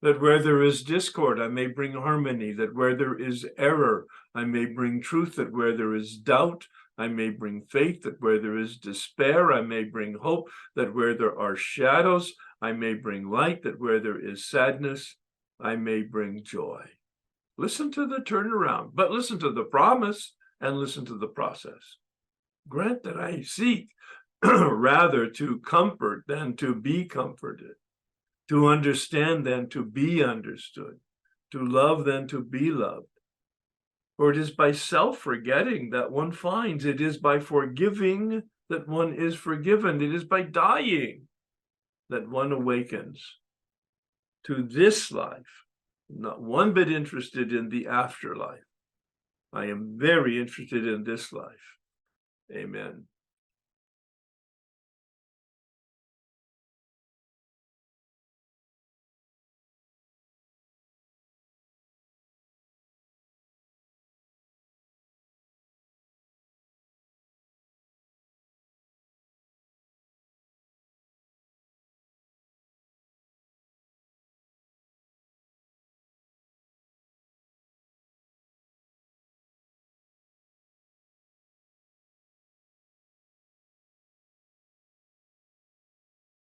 that where there is discord, I may bring harmony, that where there is error, I may bring truth, that where there is doubt, I may bring faith, that where there is despair, I may bring hope, that where there are shadows, I may bring light, that where there is sadness, I may bring joy. Listen to the turnaround, but listen to the promise and listen to the process. Grant that I seek rather to comfort than to be comforted, to understand than to be understood, to love than to be loved. For it is by self-forgetting that one finds, it is by forgiving that one is forgiven, it is by dying that one awakens to this life, not one bit interested in the afterlife. I am very interested in this life. Amen.